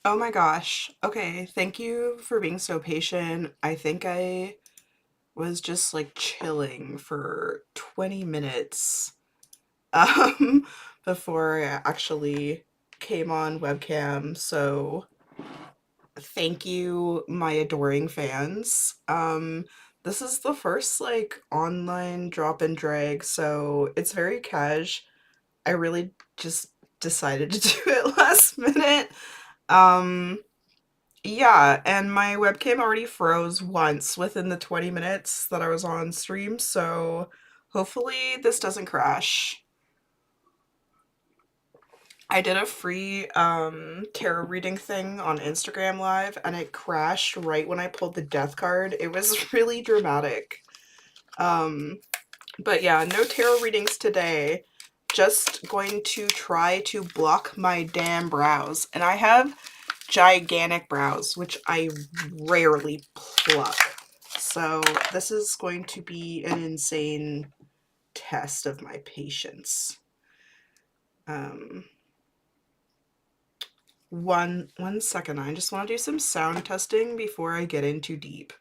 Oh my gosh. Okay, thank you for being so patient. I think I was just like chilling for 20 minutes um before I actually came on webcam. So, thank you, my adoring fans. This is the first like online drop and drag, so it's very cash. I really just decided to do it last minute. Um Yeah, and my webcam already froze once within the 20 minutes that I was on stream, so hopefully this doesn't crash. I did a free tarot reading thing on Instagram Live and it crashed right when I pulled the death card. It was really dramatic. Um but yeah, no tarot readings today. Just going to try to block my damn brows. And I have gigantic brows, which I rarely pluck. So this is going to be an insane test of my patience. Um, one second, I just want to do some sound testing before I get in too deep.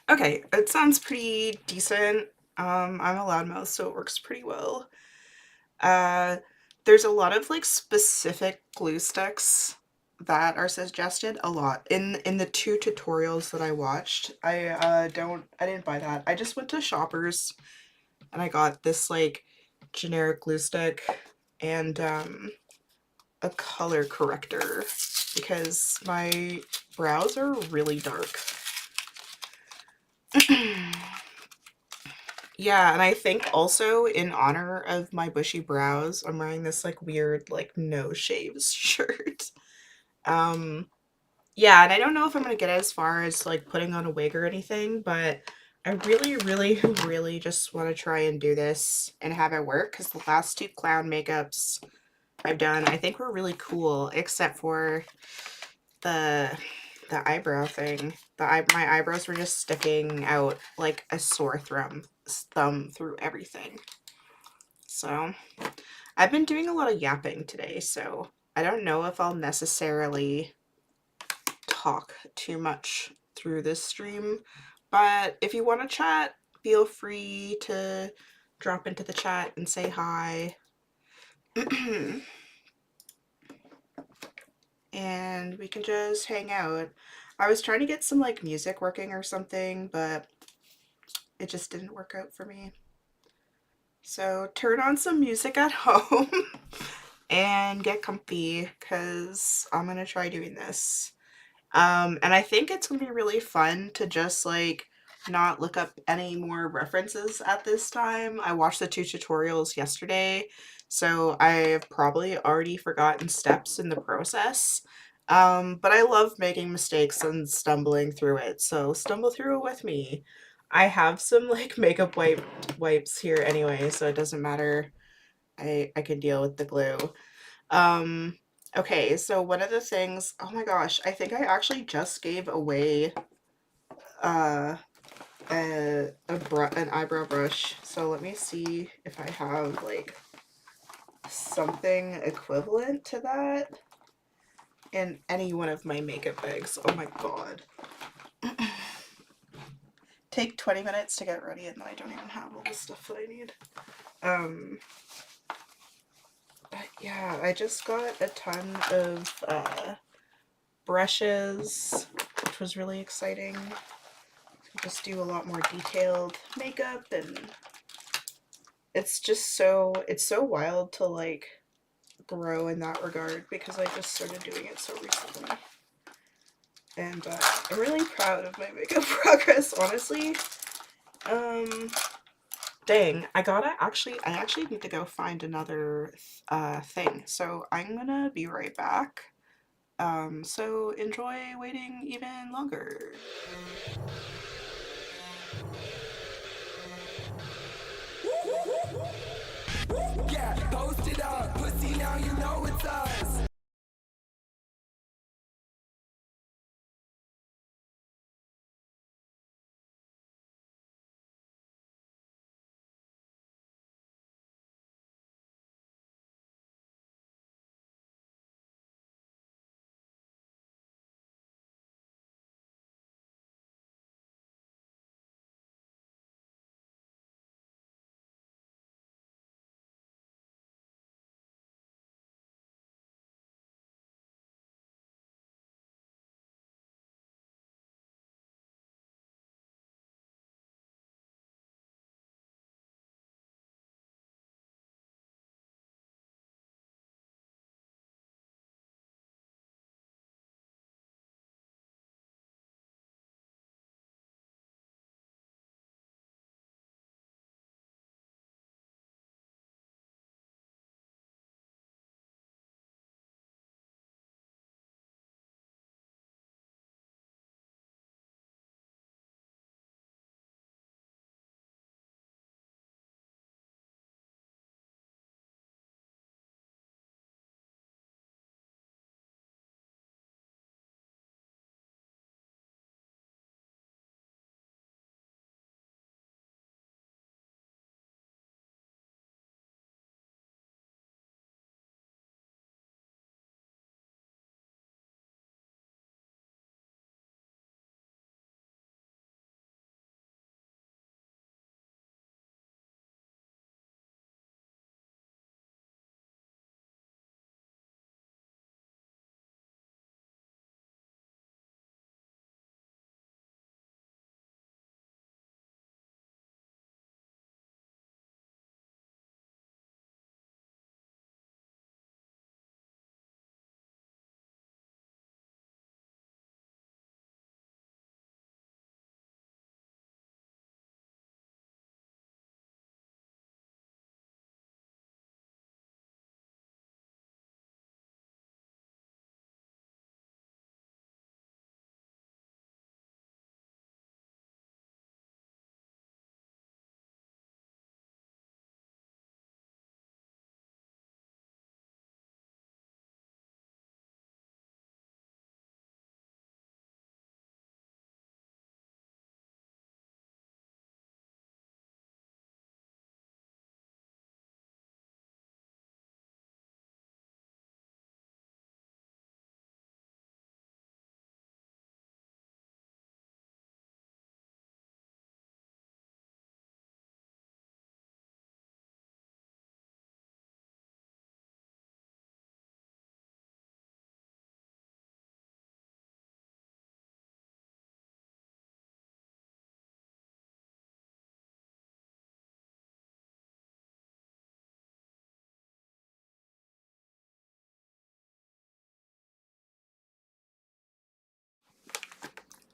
Okay, it sounds pretty decent. I'm a loudmouth, so it works pretty well. Uh, there's a lot of like specific glue sticks that are suggested a lot in the two tutorials that I watched. I didn't buy that. I just went to Shoppers and I got this like generic glue stick and a color corrector because my brows are really dark. Yeah, and I think also in honor of my bushy brows, I'm wearing this like weird like no shaves shirt. Um yeah, and I don't know if I'm gonna get as far as like putting on a wig or anything, but I really, really, really just want to try and do this and have it work because the last two clown makeups I've done I think were really cool, except for the the eyebrow thing. My eyebrows were just sticking out like a sore thumb through everything. So I've been doing a lot of yapping today, so I don't know if I'll necessarily talk too much through this stream, but if you want to chat, feel free to drop into the chat and say hi. And we can just hang out. I was trying to get some like music working or something, but it just didn't work out for me. So turn on some music at home and get comfy because I'm gonna try doing this. And I think it's gonna be really fun to just like not look up any more references at this time. I watched the two tutorials yesterday, so I've probably already forgotten steps in the process. But I love making mistakes and stumbling through it, so stumble through it with me. I have some like makeup wipes here anyway, so it doesn't matter. I can deal with the glue. Um, okay, so one of the things, oh my gosh, I think I actually just gave away uh an eyebrow brush. So let me see if I have like something equivalent to that in any one of my makeup bags. Oh my god. Take 20 minutes to get ready and then I don't even have all the stuff that I need. Um but yeah, I just got a ton of brushes, which was really exciting. Just do a lot more detailed makeup, and it's so wild to like grow in that regard because I just started doing it so recently. And I'm really proud of my makeup progress, honestly. Um, dang, I actually need to go find another thing. So I'm gonna be right back. So enjoy waiting even longer. Yeah, post it up, pussy, now you know it's us.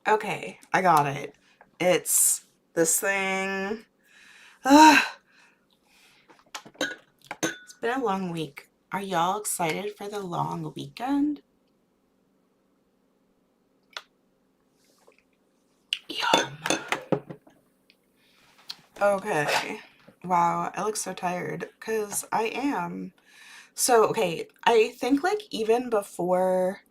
Okay, I got it. It's this thing. Ugh, it's been a long week. Are y'all excited for the long weekend? Yum. Okay. Wow, I look so tired because I am. So, okay, I think like even before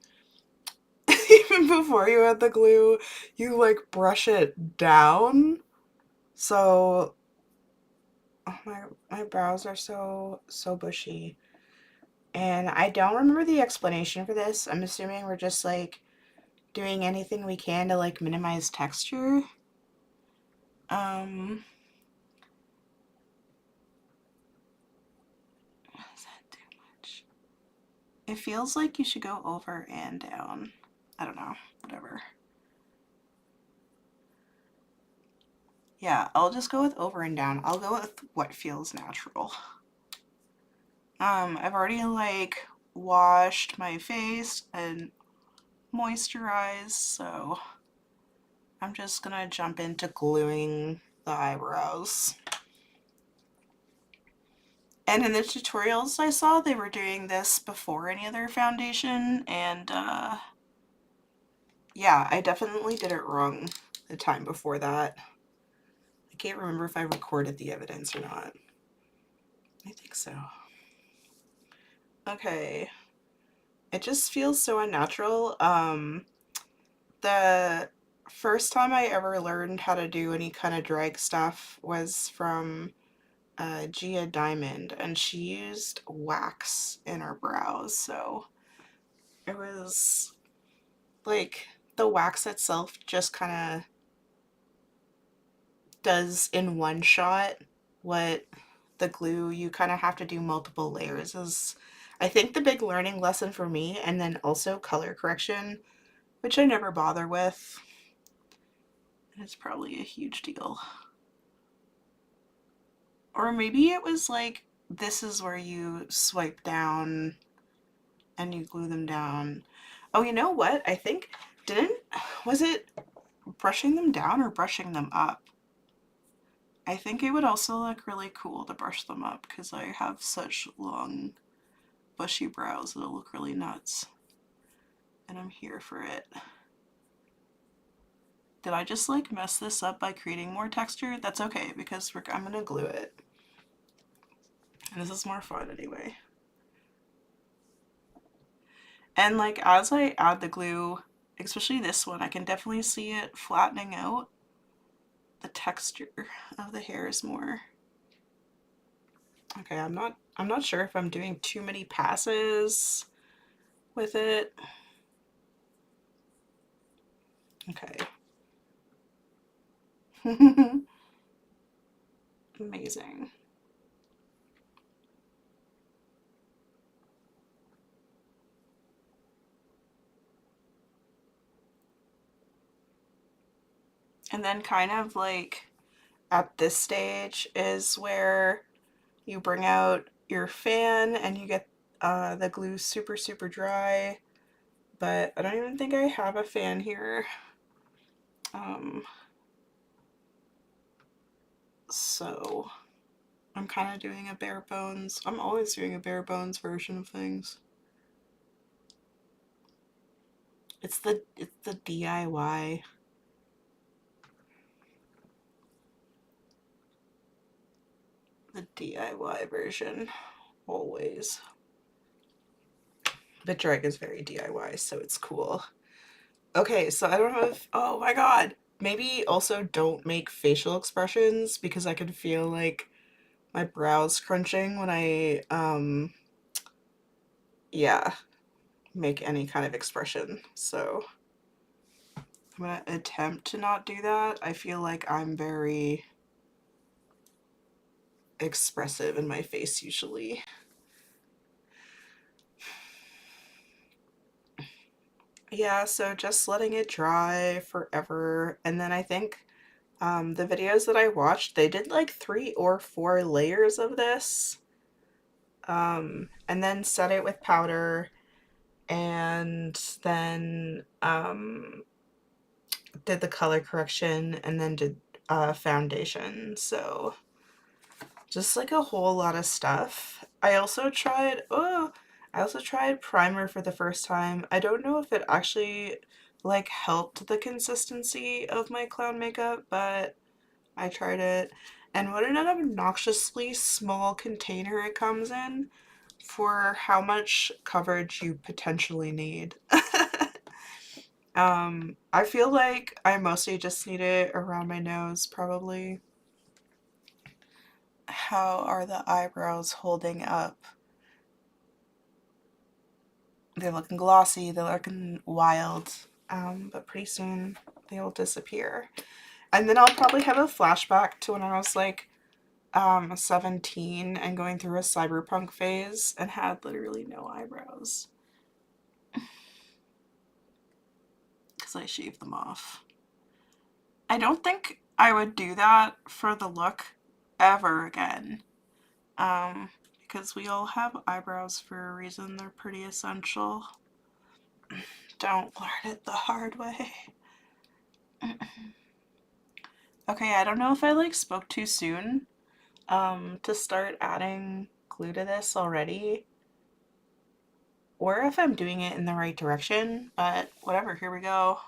even before you add the glue, you like brush it down. So, oh my brows are so bushy. And I don't remember the explanation for this. I'm assuming we're just like doing anything we can to like minimize texture. Um, is that too much? It feels like you should go over and down. I don't know, whatever. Yeah, I'll just go with over and down. I'll go with what feels natural. I've already like washed my face and moisturized, so I'm just gonna jump into gluing the eyebrows. And in the tutorials I saw, they were doing this before any other foundation, and yeah, I definitely did it wrong the time before that. I can't remember if I recorded the evidence or not. I think so. Okay. It just feels so unnatural. The first time I ever learned how to do any kind of drag stuff was from Gia Diamond, and she used wax in her brows, so it was like the wax itself just kind of does in one shot what the glue you kind of have to do multiple layers is. I think the big learning lesson for me, and then also color correction, which I never bother with. It's probably a huge deal. Or maybe it was like, this is where you swipe down and you glue them down. Oh, you know what? I think, was it brushing them down or brushing them up? I think it would also look really cool to brush them up because I have such long, bushy brows. It'll look really nuts. And I'm here for it. Did I just like mess this up by creating more texture? That's okay because I'm gonna glue it. And this is more fun anyway. And like as I add the glue, especially this one, I can definitely see it flattening out the texture of the hairs more. Okay, I'm not sure if I'm doing too many passes with it. Okay. Amazing. And then kind of like at this stage is where you bring out your fan and you get the glue super dry, but I don't even think I have a fan here. Um, so I'm kind of doing a bare bones. I'm always doing a bare bones version of things. It's the DIY. The DIY version, always. But drag is very DIY, so it's cool. Okay, so I don't know if, oh my god, maybe also don't make facial expressions because I can feel like my brows crunching when I, yeah, make any kind of expression. So I'm gonna attempt to not do that. I feel like I'm very expressive in my face usually. Yeah, so just letting it dry forever. And then I think the videos that I watched, they did like 3 or 4 layers of this. And then set it with powder and then did the color correction and then did foundation. So just like a whole lot of stuff. I also tried primer for the first time. I don't know if it actually like helped the consistency of my clown makeup, but I tried it. And what an obnoxiously small container it comes in for how much coverage you potentially need. I feel like I mostly just need it around my nose, probably. How are the eyebrows holding up? They're looking glossy, they're looking wild, but pretty soon they will disappear. And then I'll probably have a flashback to when I was like 17 and going through a cyberpunk phase and had literally no eyebrows. Because I shaved them off. I don't think I would do that for the look ever again. Because we all have eyebrows for a reason. They're pretty essential. Don't learn it the hard way. Okay, I don't know if I like spoke too soon to start adding glue to this already, or if I'm doing it in the right direction, but whatever, here we go.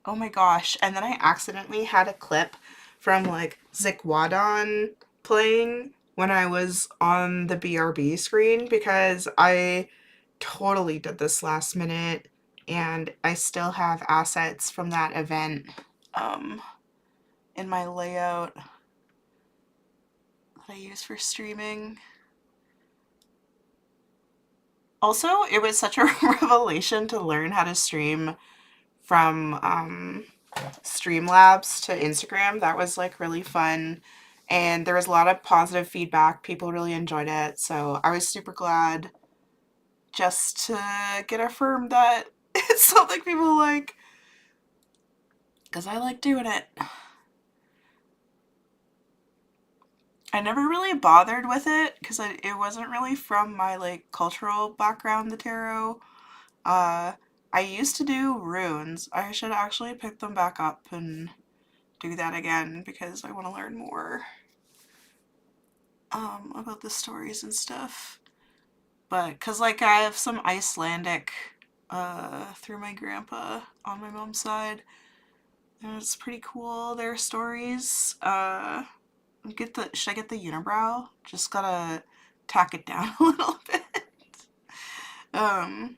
Oh my gosh, and then I accidentally had a clip from like Zikwadon playing when I was on the BRB screen because I totally did this last minute and I still have assets from that event in my layout that I use for streaming. Also, it was such a revelation to learn how to stream from Streamlabs to Instagram. That was like really fun. And there was a lot of positive feedback. People really enjoyed it. So I was super glad just to get affirmed that it's something people like. Because I like doing it. I never really bothered with it because it wasn't really from my like cultural background, the tarot. Uh, I used to do runes. I should actually pick them back up and do that again because I want to learn more about the stories and stuff. But because like I have some Icelandic through my grandpa on my mom's side, and it's pretty cool. Their stories. Should I get the unibrow? Just gotta tack it down a little bit. Um.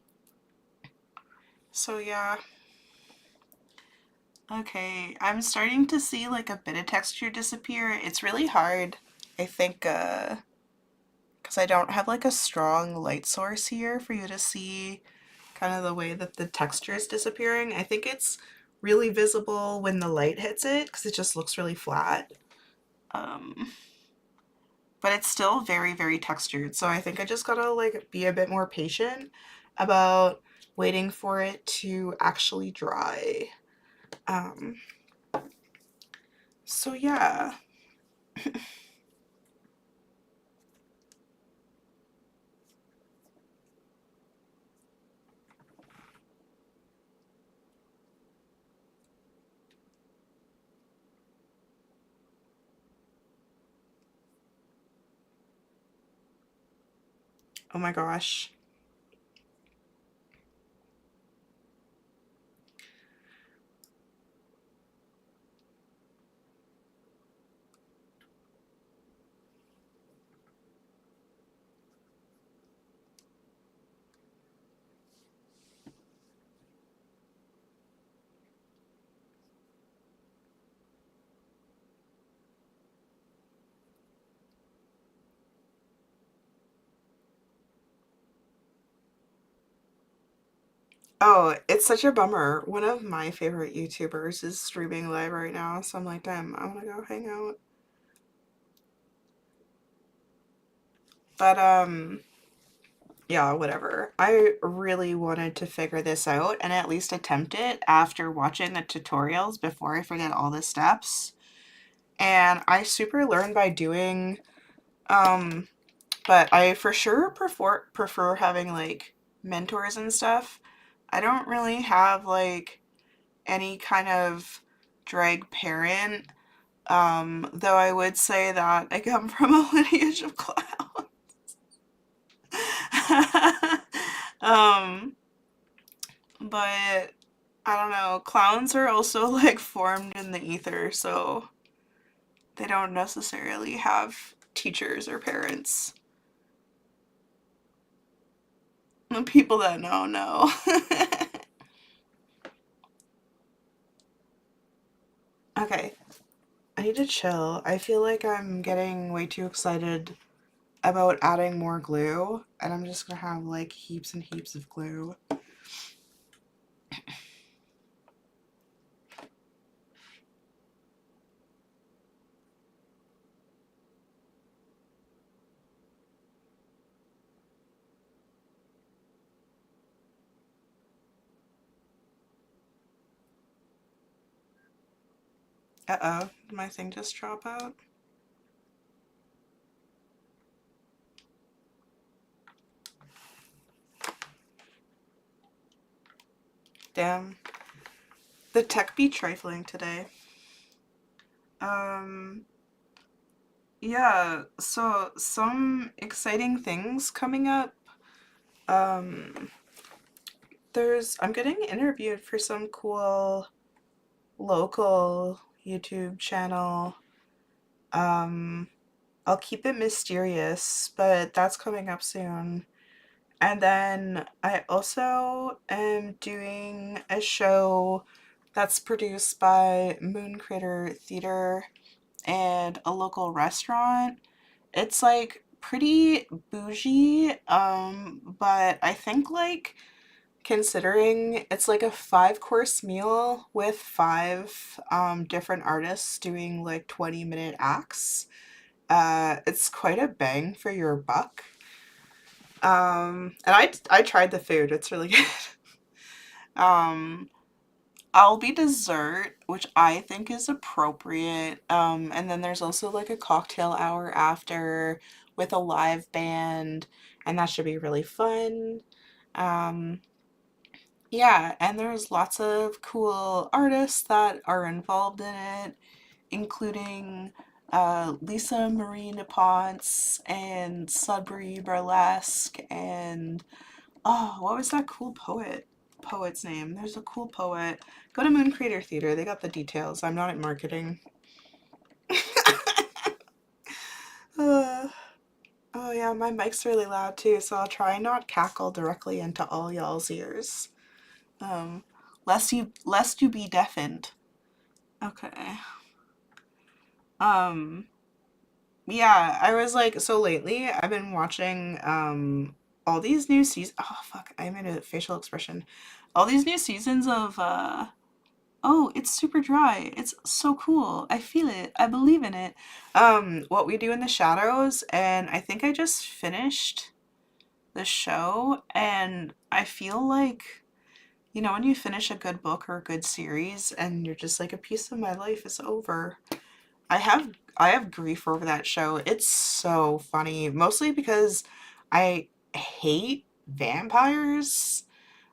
So yeah. Okay, I'm starting to see like a bit of texture disappear. It's really hard, I think, because I don't have like a strong light source here for you to see kind of the way that the texture is disappearing. I think it's really visible when the light hits it because it just looks really flat. But it's still very, very textured. So I think I just gotta like be a bit more patient about waiting for it to actually dry. Um, so yeah. Oh my gosh. Oh, it's such a bummer. One of my favorite YouTubers is streaming live right now, so I'm like, damn, I wanna go hang out. But yeah, whatever. I really wanted to figure this out and at least attempt it after watching the tutorials before I forget all the steps. And I super learned by doing. Um, But I for sure prefer having like mentors and stuff. I don't really have like any kind of drag parent. Though I would say that I come from a lineage of clowns. um, but I don't know. Clowns are also like formed in the ether, so they don't necessarily have teachers or parents. The people that know. Okay, I need to chill. I feel like I'm getting way too excited about adding more glue, and I'm just gonna have like heaps and heaps of glue. Uh-oh, did my thing just drop out? Damn. The tech be trifling today. Um, yeah, so some exciting things coming up. Um, I'm getting interviewed for some cool local YouTube channel. Um, I'll keep it mysterious, but that's coming up soon. And then I also am doing a show that's produced by Moon Critter Theater and a local restaurant. It's like pretty bougie, but I think like considering it's like a 5 course meal with five different artists doing like 20-minute acts. It's quite a bang for your buck. And I tried the food. It's really good. Um, I'll be dessert, which I think is appropriate. And then there's also like a cocktail hour after with a live band, and that should be really fun. Um, yeah, and there's lots of cool artists that are involved in it, including Lisa Marie Naponce and Sudbury Burlesque and oh, what was that cool poet's name? There's a cool poet. Go to Moon Crater Theater. They got the details. I'm not at marketing. Uh, oh yeah, my mic's really loud too, so I'll try and not cackle directly into all y'all's ears. Um, lest you be deafened. Okay. Um, yeah, I was like, so lately I've been watching all these new seasons. Oh fuck, I made a facial expression. All these new seasons of oh, it's super dry. It's so cool. I feel it. I believe in it. What We Do in the Shadows, and I think I just finished the show, and I feel like, when you finish a good book or a good series and you're just like a piece of my life is over. I have grief over that show. It's so funny, mostly because I hate vampires.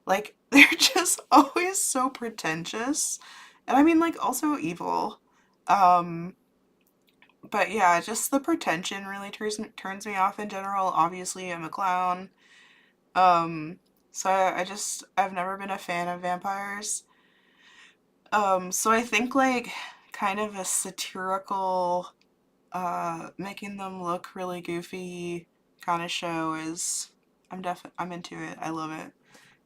Like, they're just always so pretentious. And I mean, like, also evil. Um, but yeah, just the pretension really turns me off in general. Obviously, I'm a clown. Um, so I've never been a fan of vampires. So I think, like, kind of a satirical, making them look really goofy kind of show is, I'm into it. I love it.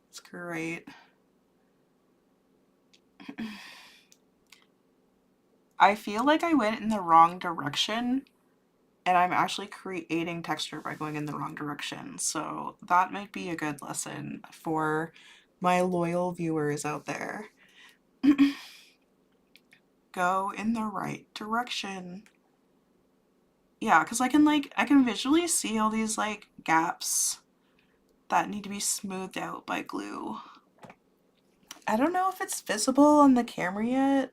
It's great. I feel like I went in the wrong direction and I'm actually creating texture by going in the wrong direction. So that might be a good lesson for my loyal viewers out there. Go in the right direction. Yeah, because I can visually see all these like gaps that need to be smoothed out by glue. I don't know if it's visible on the camera yet.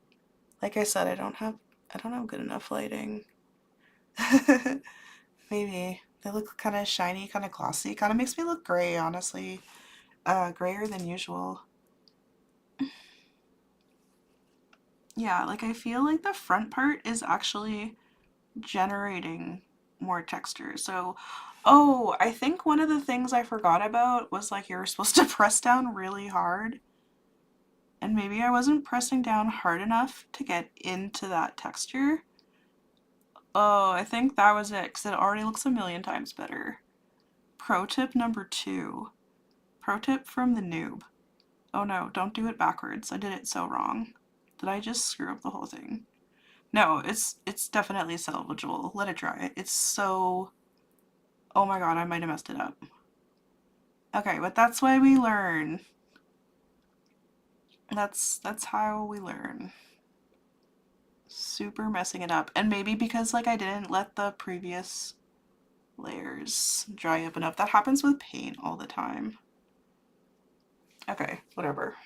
Like I said, I don't have good enough lighting. Maybe. They look kind of shiny, kind of glossy. Kind of makes me look gray, honestly. Grayer than usual. Yeah, like I feel like the front part is actually generating more texture. So, oh, I think one of the things I forgot about was like you're supposed to press down really hard. And maybe I wasn't pressing down hard enough to get into that texture. Oh, I think that was it, because it already looks a million times better. Pro tip number 2. Pro tip from the noob. Oh no, don't do it backwards. I did it so wrong. Did I just screw up the whole thing? No, it's definitely salvageable. Let it dry. It's so... Oh my god, I might have messed it up. Okay, but that's why we learn. That's how we learn. Super messing it up. And maybe because like I didn't let the previous layers dry up enough. That happens with paint all the time. Okay, whatever.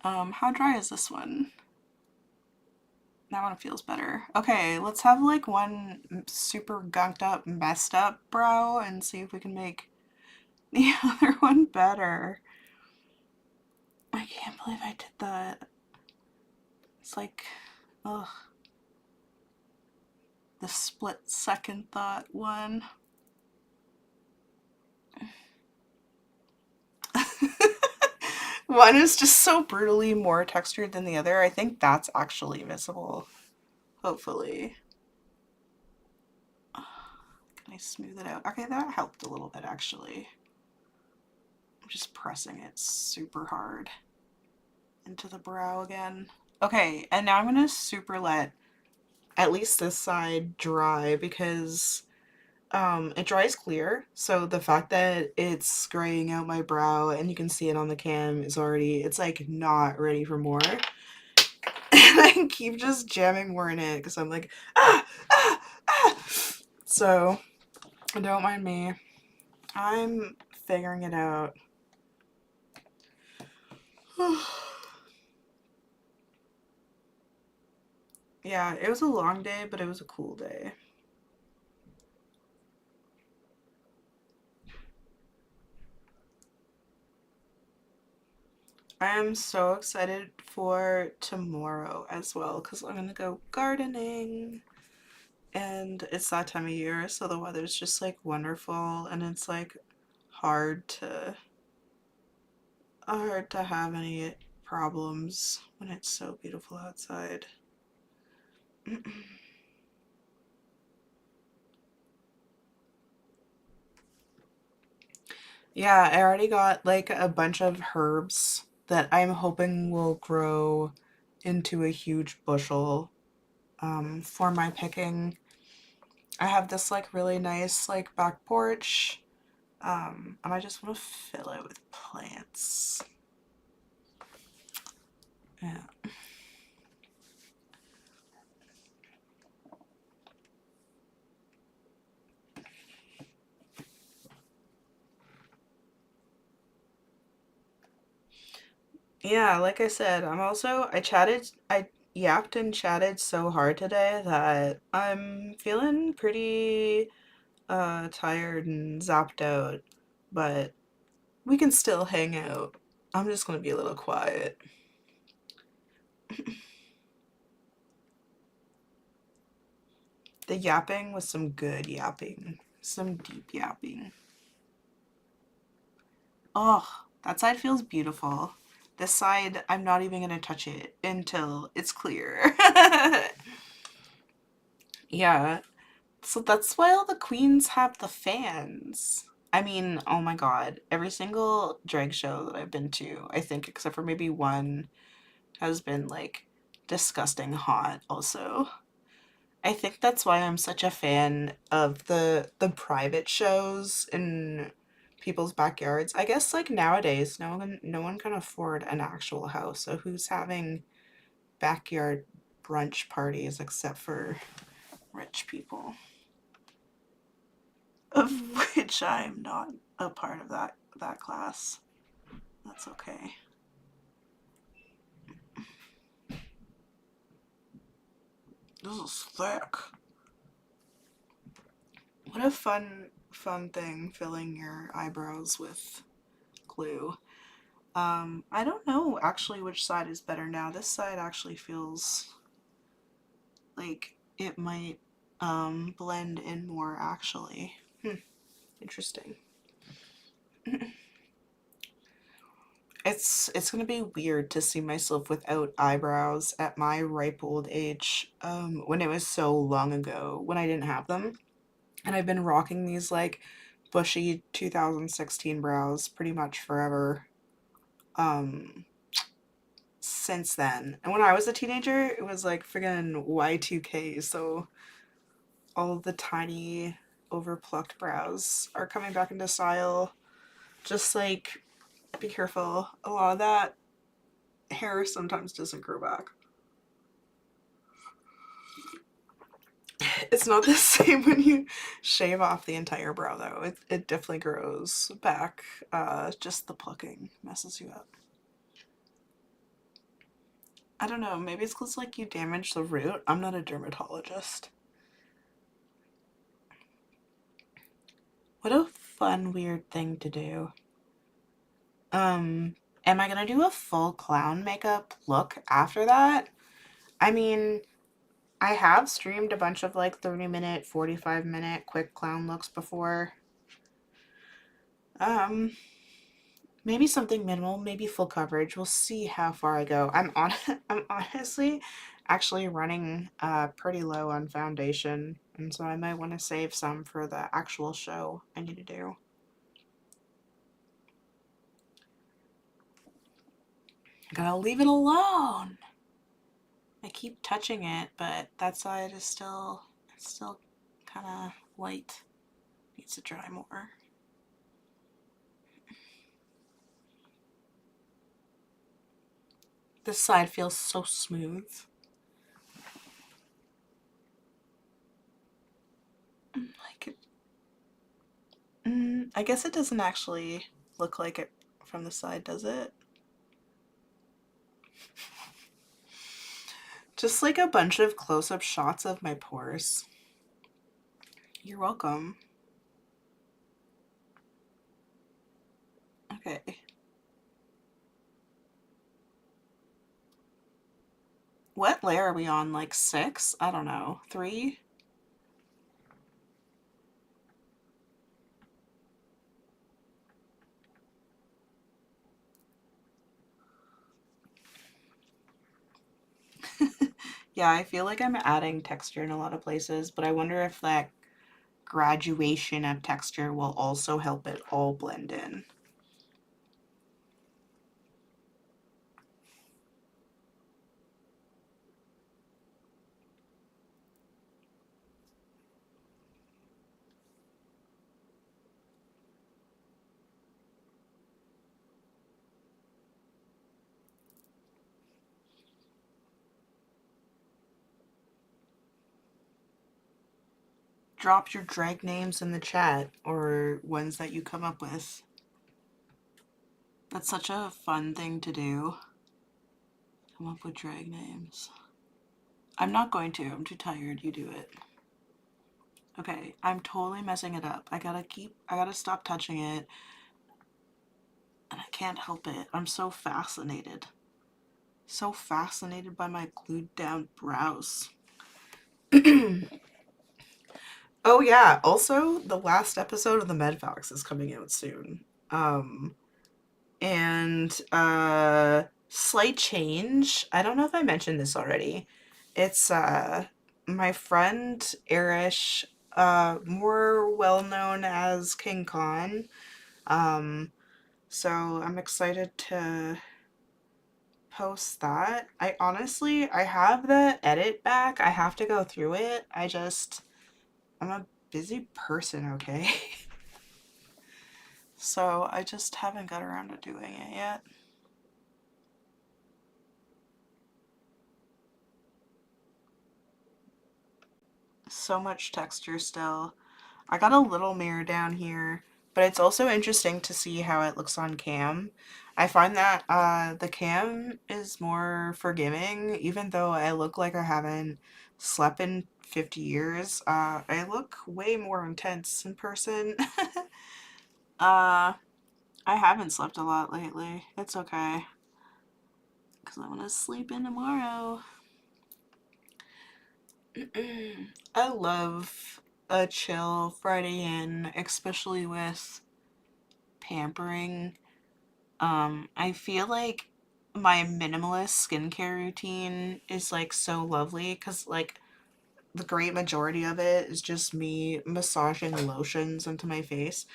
How dry is this one? That one feels better. Okay, let's have like one super gunked up, messed up brow and see if we can make the other one better. I can't believe I did that. It's like, ugh. The split second thought one. One is just so brutally more textured than the other. I think that's actually visible. Hopefully. Can I smooth it out? Okay, that helped a little bit actually. I'm just pressing it super hard into the brow again. Okay, and now I'm gonna super let at least this side dry because it dries clear. So the fact that it's graying out my brow and you can see it on the cam is already, it's like not ready for more. And I keep just jamming more in it because I'm like, ah, ah, ah. So don't mind me. I'm figuring it out. Yeah, it was a long day, but it was a cool day. I am so excited for tomorrow as well because I'm gonna go gardening and it's that time of year, so the weather's just like wonderful and it's like hard to have any problems when it's so beautiful outside. Yeah, I already got like a bunch of herbs that I'm hoping will grow into a huge bushel for my picking. I have this like really nice like back porch and I just want to fill it with plants. Yeah. Yeah, like I said, I yapped and chatted so hard today that I'm feeling pretty tired and zapped out, but we can still hang out. I'm just gonna be a little quiet. The yapping was some good yapping, some deep yapping. Oh, that side feels beautiful. This side, I'm not even gonna touch it until it's clear. Yeah, so that's why all the queens have the fans. I mean, oh my god, every single drag show that I've been to, I think, except for maybe one, has been like disgusting hot also. I think that's why I'm such a fan of the private shows in people's backyards. I guess like nowadays no one can afford an actual house, so who's having backyard brunch parties except for rich people? Of which I'm not a part of that class. That's okay. This is thick. What a fun thing, filling your eyebrows with glue. I don't know actually which side is better now. This side actually feels like it might blend in more actually. Interesting. It's gonna be weird to see myself without eyebrows at my ripe old age, when it was so long ago when I didn't have them. And I've been rocking these like bushy 2016 brows pretty much forever. Um, since then. And when I was a teenager, it was like friggin' Y2K, so all of the tiny overplucked brows are coming back into style. Just like be careful. A lot of that hair sometimes doesn't grow back. It's not the same when you shave off the entire brow though. It definitely grows back. Just the plucking messes you up. I don't know, maybe it's because like you damage the root. I'm not a dermatologist. What a fun, weird thing to do. Um, am I gonna do a full clown makeup look after that? I mean, I have streamed a bunch of like 30-minute, 45-minute quick clown looks before. Um, maybe something minimal, maybe full coverage. We'll see how far I go. I'm honestly actually running pretty low on foundation, and so I might want to save some for the actual show I need to do. Gotta leave it alone. I keep touching it, but that side is still kind of white. Needs to dry more. This side feels so smooth. Like it, I guess it doesn't actually look like it from the side, does it? Just like a bunch of close-up shots of my pores. You're welcome. Okay. What layer are we on? Like 6? I don't know. 3? Yeah, I feel like I'm adding texture in a lot of places, but I wonder if that graduation of texture will also help it all blend in. Drop your drag names in the chat or ones that you come up with. That's such a fun thing to do. Come up with drag names. I'm not going to. I'm too tired. You do it. Okay, I'm totally messing it up. I gotta stop touching it. And I can't help it. I'm so fascinated. So fascinated by my glued down brows. Oh yeah, also the last episode of the Medfox is coming out soon. And slight change. I don't know if I mentioned this already. It's my friend Arish, more well known as King Khan. Um, so I'm excited to post that. I have the edit back. I have to go through it. I'm a busy person, okay? So I just haven't got around to doing it yet. So much texture still. I got a little mirror down here, but it's also interesting to see how it looks on cam. I find that the cam is more forgiving, even though I look like I haven't slept in 50 years. I look way more intense in person. uh, I haven't slept a lot lately. It's okay, because I want to sleep in tomorrow. I love a chill Friday in, especially with pampering. I feel like my minimalist skincare routine is like so lovely because like the great majority of it is just me massaging lotions into my face.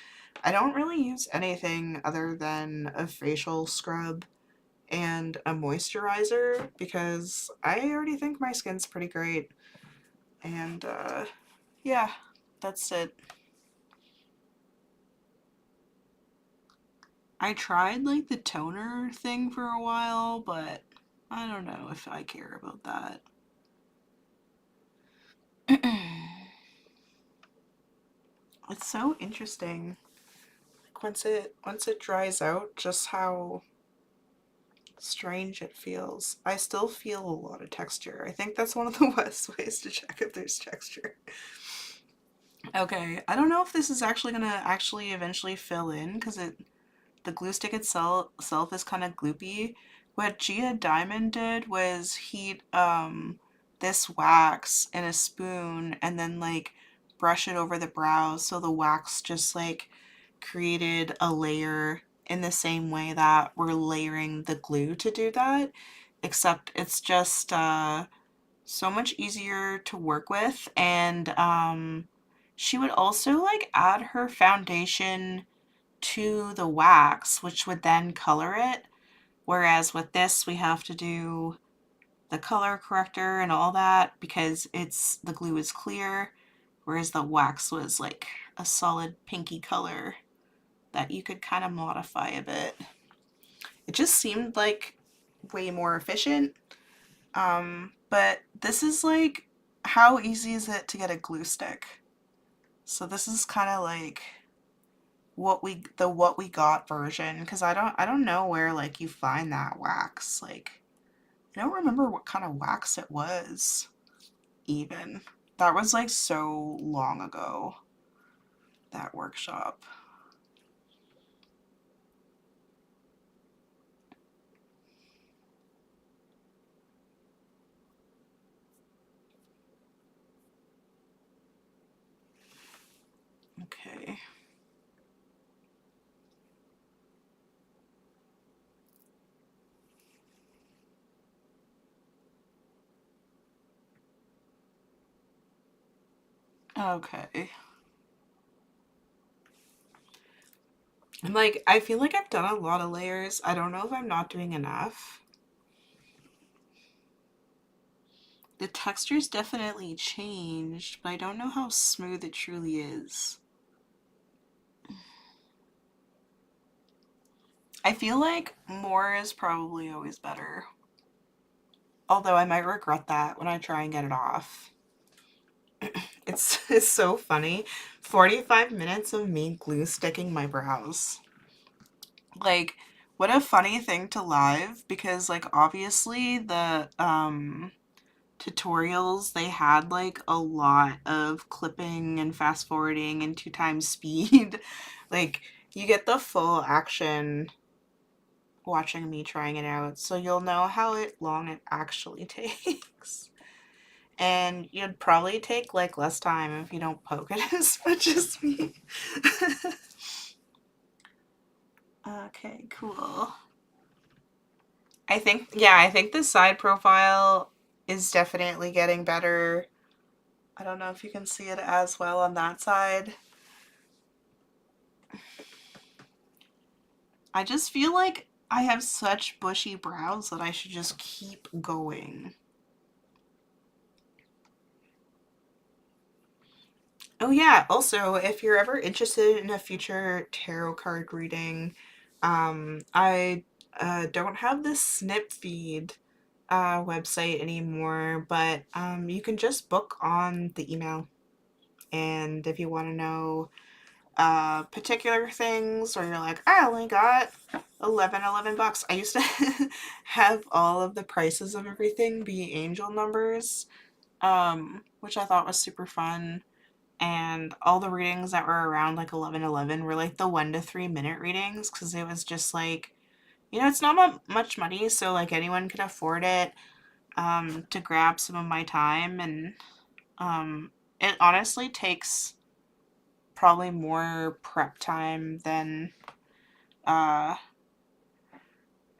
I don't really use anything other than a facial scrub and a moisturizer because I already think my skin's pretty great. And yeah, that's it. I tried like the toner thing for a while, but I don't know if I care about that. It's so interesting. Like once it dries out, just how strange it feels. I still feel a lot of texture. I think that's one of the best ways to check if there's texture. Okay, I don't know if this is actually gonna actually eventually fill in because the glue stick itself is kind of gloopy. What Gia Diamond did was heat this wax in a spoon and then like brush it over the brows so the wax just like created a layer in the same way that we're layering the glue to do that, except it's just so much easier to work with. And she would also like add her foundation to the wax, which would then color it. Whereas with this, we have to do the color corrector and all that because the glue is clear, whereas the wax was like a solid pinky color that you could kind of modify a bit. It just seemed like way more efficient. But this is like, how easy is it to get a glue stick? So this is kind of like what we got version because I don't know where like you find that wax. Like I don't remember what kind of wax it was even. That was like so long ago, that workshop. Okay. Okay. And like I feel like I've done a lot of layers. I don't know if I'm not doing enough. The texture's definitely changed, but I don't know how smooth it truly is. I feel like more is probably always better. Although I might regret that when I try and get it off. It's so funny. 45 minutes of me glue sticking my brows. Like, what a funny thing to live because like obviously the tutorials they had like a lot of clipping and fast forwarding and 2 times speed. Like you get the full action watching me trying it out, so you'll know how long it actually takes. And you'd probably take like less time if you don't poke it as much as me. Okay, cool. I think the side profile is definitely getting better. I don't know if you can see it as well on that side. I just feel like I have such bushy brows that I should just keep going. Oh yeah, also, if you're ever interested in a future tarot card reading, I don't have this snip feed website anymore, but you can just book on the email. And if you want to know particular things, or you're like, I only got 11 bucks. I used to have all of the prices of everything be angel numbers. which I thought was super fun. And all the readings that were around like 11:11 were like the 1 to 3 minute readings because it was just like, it's not much money, so like anyone can afford it, to grab some of my time. And it honestly takes probably more prep time than uh,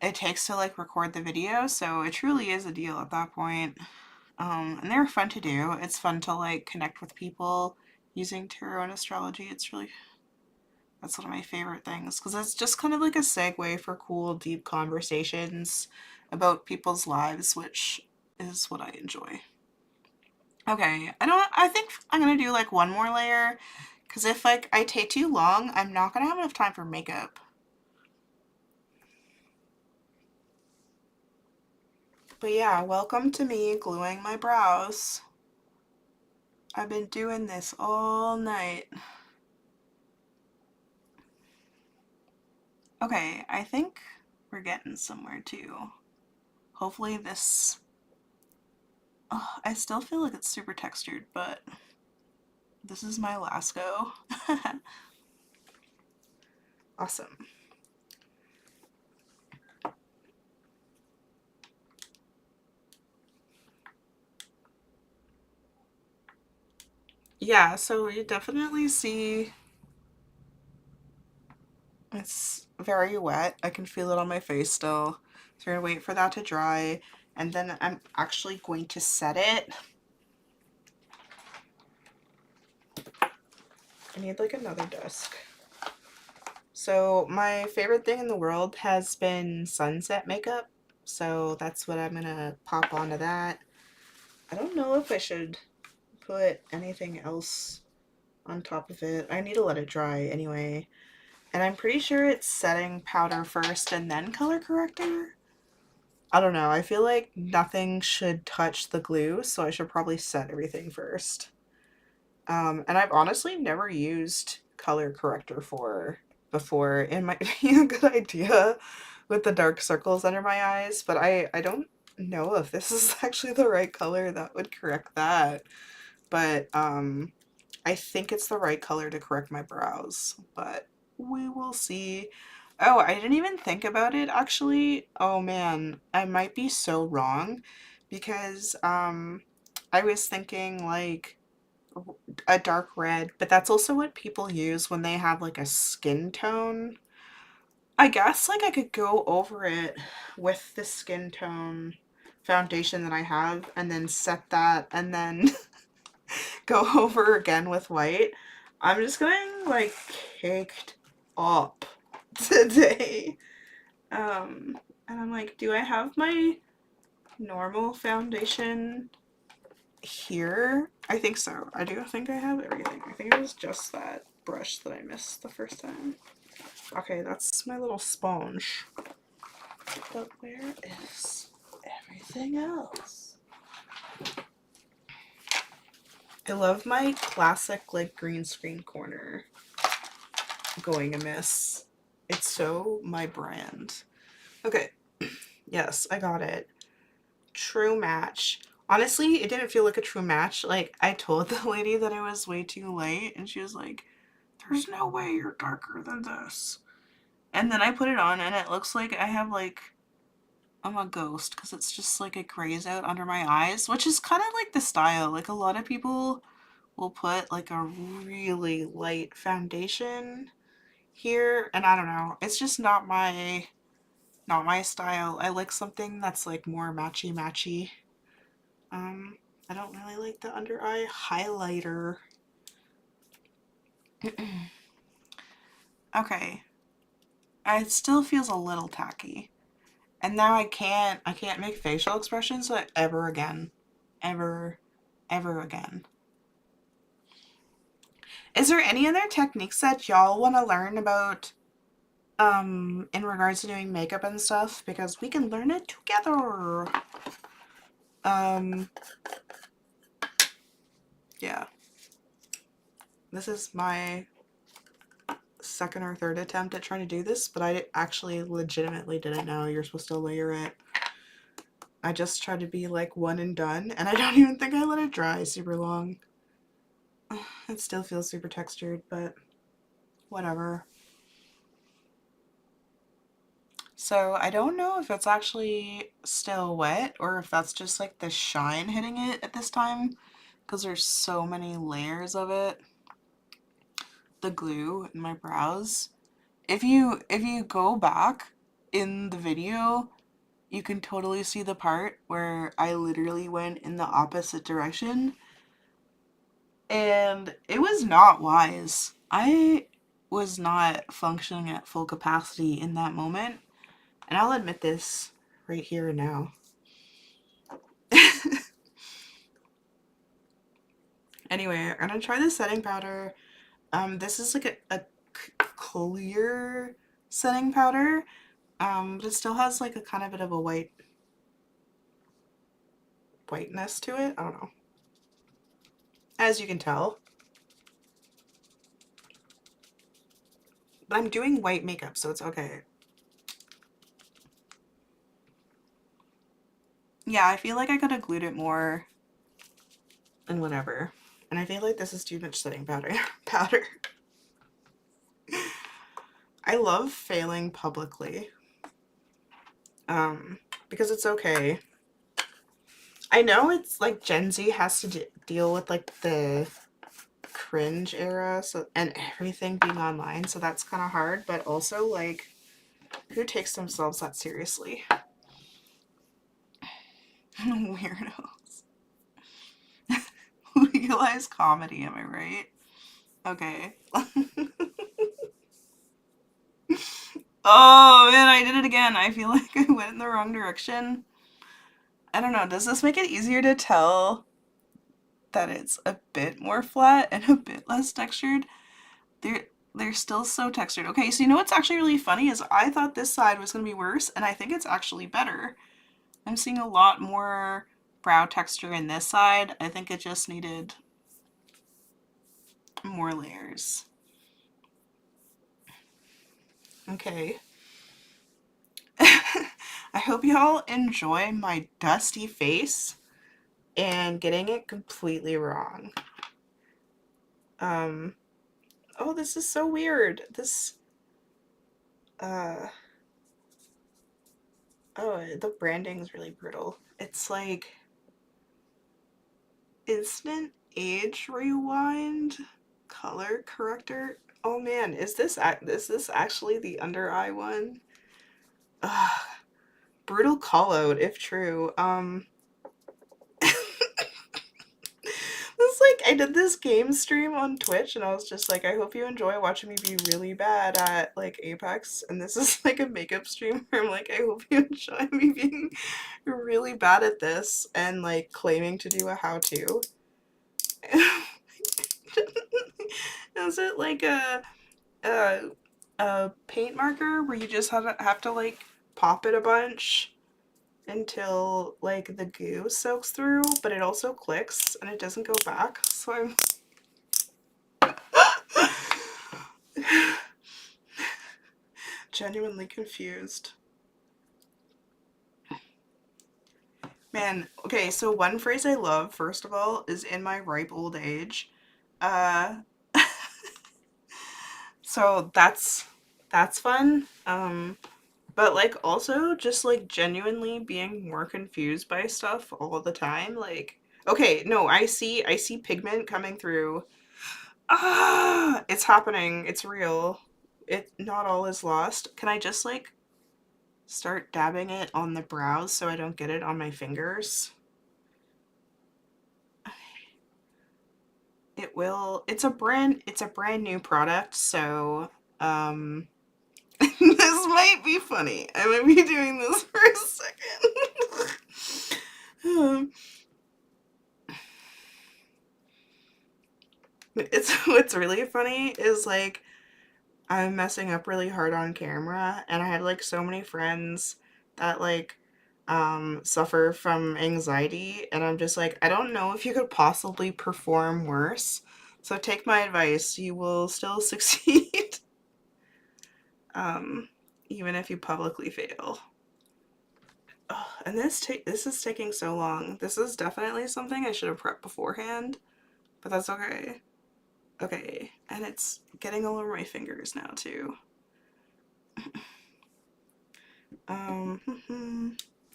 it takes to like record the video, so it truly is a deal at that point. And they're fun to do. It's fun to like connect with people using tarot and astrology. That's one of my favorite things because it's just kind of like a segue for cool, deep conversations about people's lives, which is what I enjoy. Okay, I think I'm gonna do like one more layer because if like I take too long, I'm not gonna have enough time for makeup. But yeah, welcome to me gluing my brows. I've been doing this all night. Okay, I think we're getting somewhere too. Hopefully this... Oh, I still feel like it's super textured, but this is my last go. Awesome. Yeah, so you definitely see it's very wet. I can feel it on my face still. So we're gonna wait for that to dry, and then I'm actually going to set it. I need like another desk. So my favorite thing in the world has been sunset makeup. So that's what I'm gonna pop onto that. I don't know if I should put anything else on top of it. I need to let it dry anyway. And I'm pretty sure it's setting powder first and then color corrector. I don't know. I feel like nothing should touch the glue, so I should probably set everything first. And I've honestly never used color corrector for before. It might be a good idea with the dark circles under my eyes, but I don't know if this is actually the right color that would correct that. But I think it's the right color to correct my brows, but we will see. Oh, I didn't even think about it actually. Oh man, I might be so wrong because I was thinking like a dark red, but that's also what people use when they have like a skin tone. I guess like I could go over it with the skin tone foundation that I have and then set that and then go over again with white. I'm just getting like caked up today. And I'm like, do I have my normal foundation here? I think so. I do think I have everything. I think it was just that brush that I missed the first time. Okay, that's my little sponge. But where is everything else? I love my classic like green screen corner going amiss. It's so my brand. Okay, yes, I got it. True match. Honestly, it didn't feel like a true match. Like, I told the lady that it was way too light, and she was like, there's no way you're darker than this. And then I put it on, and it looks like I have, like, I'm a ghost, because it's just, like, it grays out under my eyes, which is kind of like the style. Like, a lot of people will put, like, a really light foundation here, and I don't know. It's just not my style. I like something that's, like, more matchy-matchy. Um, I don't really like the under eye highlighter. Okay. It still feels a little tacky. And now I can't make facial expressions like ever again. Ever again. Is there any other techniques that y'all want to learn about in regards to doing makeup and stuff? Because we can learn it together. Um yeah. This is my second or third attempt at trying to do this, but I actually legitimately didn't know you're supposed to layer it. I just try to be like one and done, and I don't even think I let it dry super long. It still feels super textured, but whatever. So I don't know if it's actually still wet or if that's just like the shine hitting it at this time because there's so many layers of it. The glue in my brows. If you go back in the video, you can totally see the part where I literally went in the opposite direction and it was not wise. I was not functioning at full capacity in that moment, and I'll admit this right here and now. Anyway, I'm gonna try the setting powder. This is like a clear setting powder, but it still has like a kind of bit of a whiteness to it. I don't know. As you can tell. But I'm doing white makeup, so it's okay. Yeah, I feel like I could have glued it more and whatever. And I feel like this is too much setting powder. I love failing publicly. Because it's okay. I know it's like Gen Z has to deal with like the cringe era and everything being online, so that's kind of hard, but also like who takes themselves that seriously? Weirdos. Legalize comedy, am I right? Okay. Oh man, I did it again. I feel like I went in the wrong direction. I don't know, does this make it easier to tell that it's a bit more flat and a bit less textured? They're still so textured. Okay, so you know what's actually really funny is I thought this side was going to be worse, and I think it's actually better. I'm seeing a lot more brow texture in this side. I think it just needed more layers. Okay. I hope y'all enjoy my dusty face and getting it completely wrong. Oh, this is so weird. Uh, oh, the branding's really brutal. It's like instant age rewind color corrector. Oh man, is this actually the under eye one? Ugh, brutal call out if true. This like I did this game stream on Twitch and I was just like, I hope you enjoy watching me be really bad at like Apex, and this is like a makeup stream where I'm like, I hope you enjoy me being really bad at this and like claiming to do a how-to. Is it like a a paint marker where you just have to like pop it a bunch until like the goo soaks through, but it also clicks and it doesn't go back. So I'm genuinely confused. Man, okay, so one phrase I love, first of all, is in my ripe old age. Uh so that's fun. But like also just like genuinely being more confused by stuff all the time. Like, okay, no, I see pigment coming through. Ah, it's happening. It's real. It not all is lost. Can I just like start dabbing it on the brows so I don't get it on my fingers? It will. It's a brand new product, so this might be funny. I might be doing this for a second. It's what's really funny is like I'm messing up really hard on camera, and I had like so many friends that like suffer from anxiety, and I'm just like, I don't know if you could possibly perform worse. So take my advice, you will still succeed. um Even if you publicly fail. Oh, and this is taking so long. This is definitely something I should have prepped beforehand, but that's okay. Okay, and it's getting all over my fingers now too.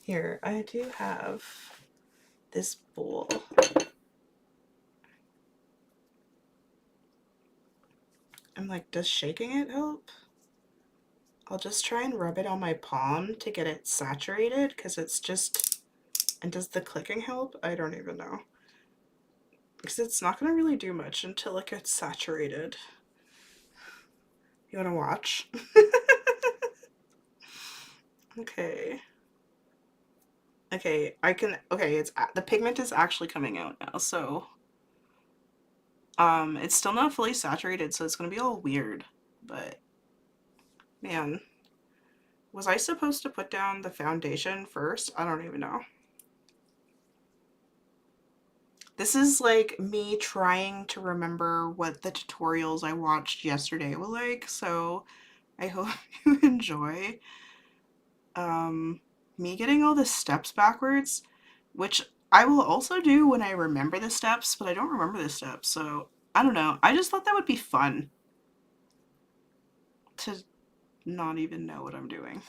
Here, I do have this bowl. I'm like, does shaking it help? I'll just try and rub it on my palm to get it saturated because it's just. And does the clicking help? I don't even know. Because it's not going to really do much until it gets saturated. You want to watch? Okay. Okay, I can. Okay, it's the pigment is actually coming out now, so it's still not fully saturated, so it's gonna be all weird. But man, was I supposed to put down the foundation first? I don't even know. This is like me trying to remember what the tutorials I watched yesterday were like, so I hope you enjoy me getting all the steps backwards, which I will also do when I remember the steps, but I don't remember the steps, so I don't know. I just thought that would be fun to not even know what I'm doing.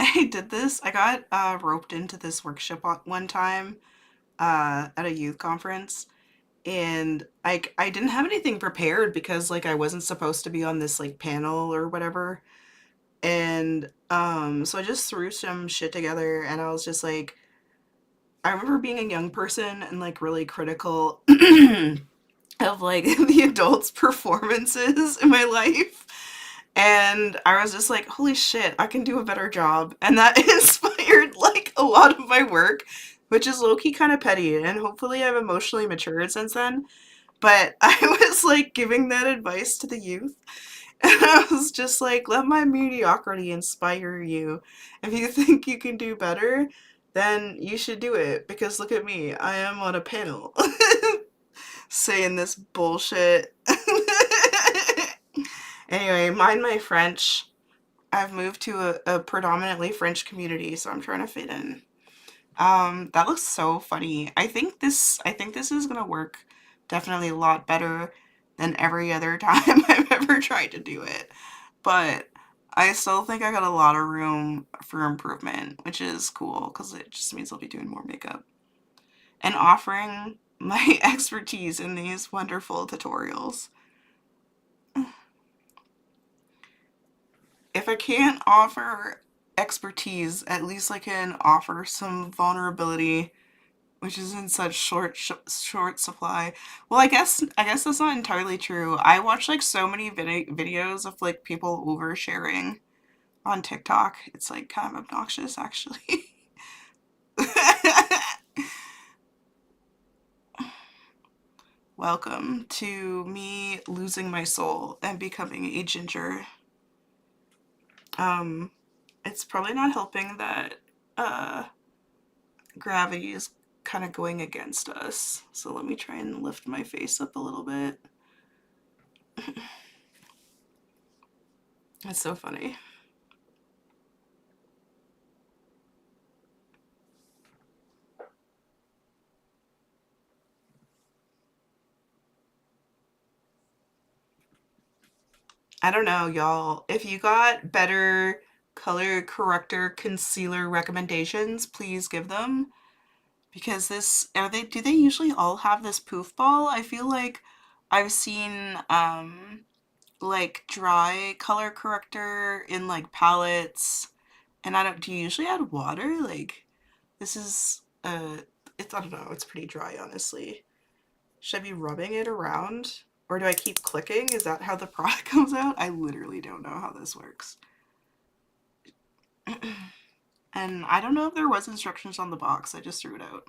I did this. I got roped into this workshop one time at a youth conference, and I didn't have anything prepared because like I wasn't supposed to be on this like panel or whatever. And so I just threw some shit together and I was just like I remember being a young person and like really critical of like the adults' performances in my life. And I was just like, holy shit, I can do a better job. And that inspired like a lot of my work, which is low key kind of petty. And hopefully I've emotionally matured since then. But I was like giving that advice to the youth. And I was just like, let my mediocrity inspire you. If you think you can do better, then you should do it. Because look at me, I am on a panel saying this bullshit. Anyway, mind my French. I've moved to a predominantly French community, so I'm trying to fit in. That looks so funny. I think this is gonna work definitely a lot better than every other time I've ever tried to do it. But I still think I got a lot of room for improvement, which is cool because it just means I'll be doing more makeup and offering my expertise in these wonderful tutorials. If I can't offer expertise, at least I can offer some vulnerability, which is in such short supply. Well, I guess that's not entirely true. I watch like so many videos of like people oversharing on TikTok. It's like kind of obnoxious, actually. Welcome to me losing my soul and becoming a ginger. Um, it's probably not helping that uh, gravity is kind of going against us. So let me try and lift my face up a little bit. It's so funny. I don't know, y'all. If you got better color corrector concealer recommendations, please give them. Because this are they do they usually all have this poof ball? I feel like I've seen like dry color corrector in like palettes, and I don't do you usually add water? Like this is it's I don't know, it's pretty dry honestly. Should I be rubbing it around? Or do I keep clicking? Is that how the product comes out? I literally don't know how this works. And I don't know if there was instructions on the box. I just threw it out.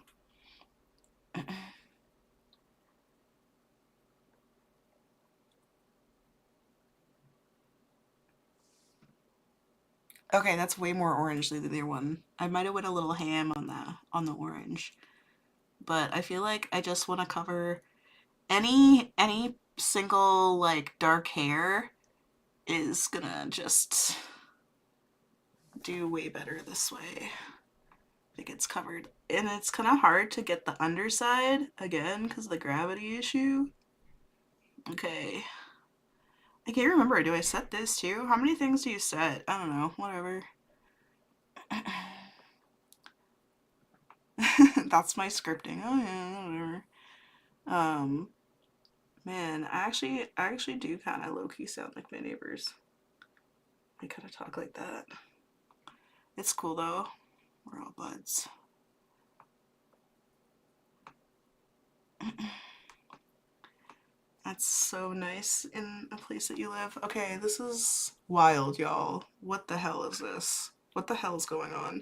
Okay, that's way more orange than the other one. I might have went a little ham on the orange. But I feel like I just want to cover any single like dark hair is gonna just do way better this way. It gets covered. And it's kind of hard to get the underside again because of the gravity issue. Okay. I can't remember. Do I set this too? How many things do you set? I don't know. Whatever. That's my scripting. Oh yeah, whatever. Um, man, I actually do kind of low key sound like my neighbors. I kind of talk like that. It's cool though. We're all buds. That's so nice in a place that you live. Okay, this is wild, y'all. What the hell is this? What the hell is going on?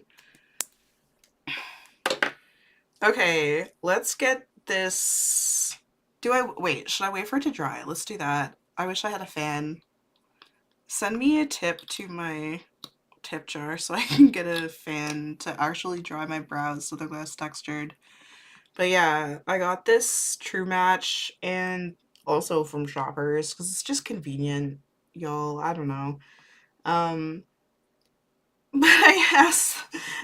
Okay, let's get this. Do I wait? Should I wait for it to dry? Let's do that. I wish I had a fan. Send me a tip to my tip jar so I can get a fan to actually dry my brows so they're less textured. But yeah, I got this True Match and also from Shoppers because it's just convenient, y'all. I don't know. Um, but I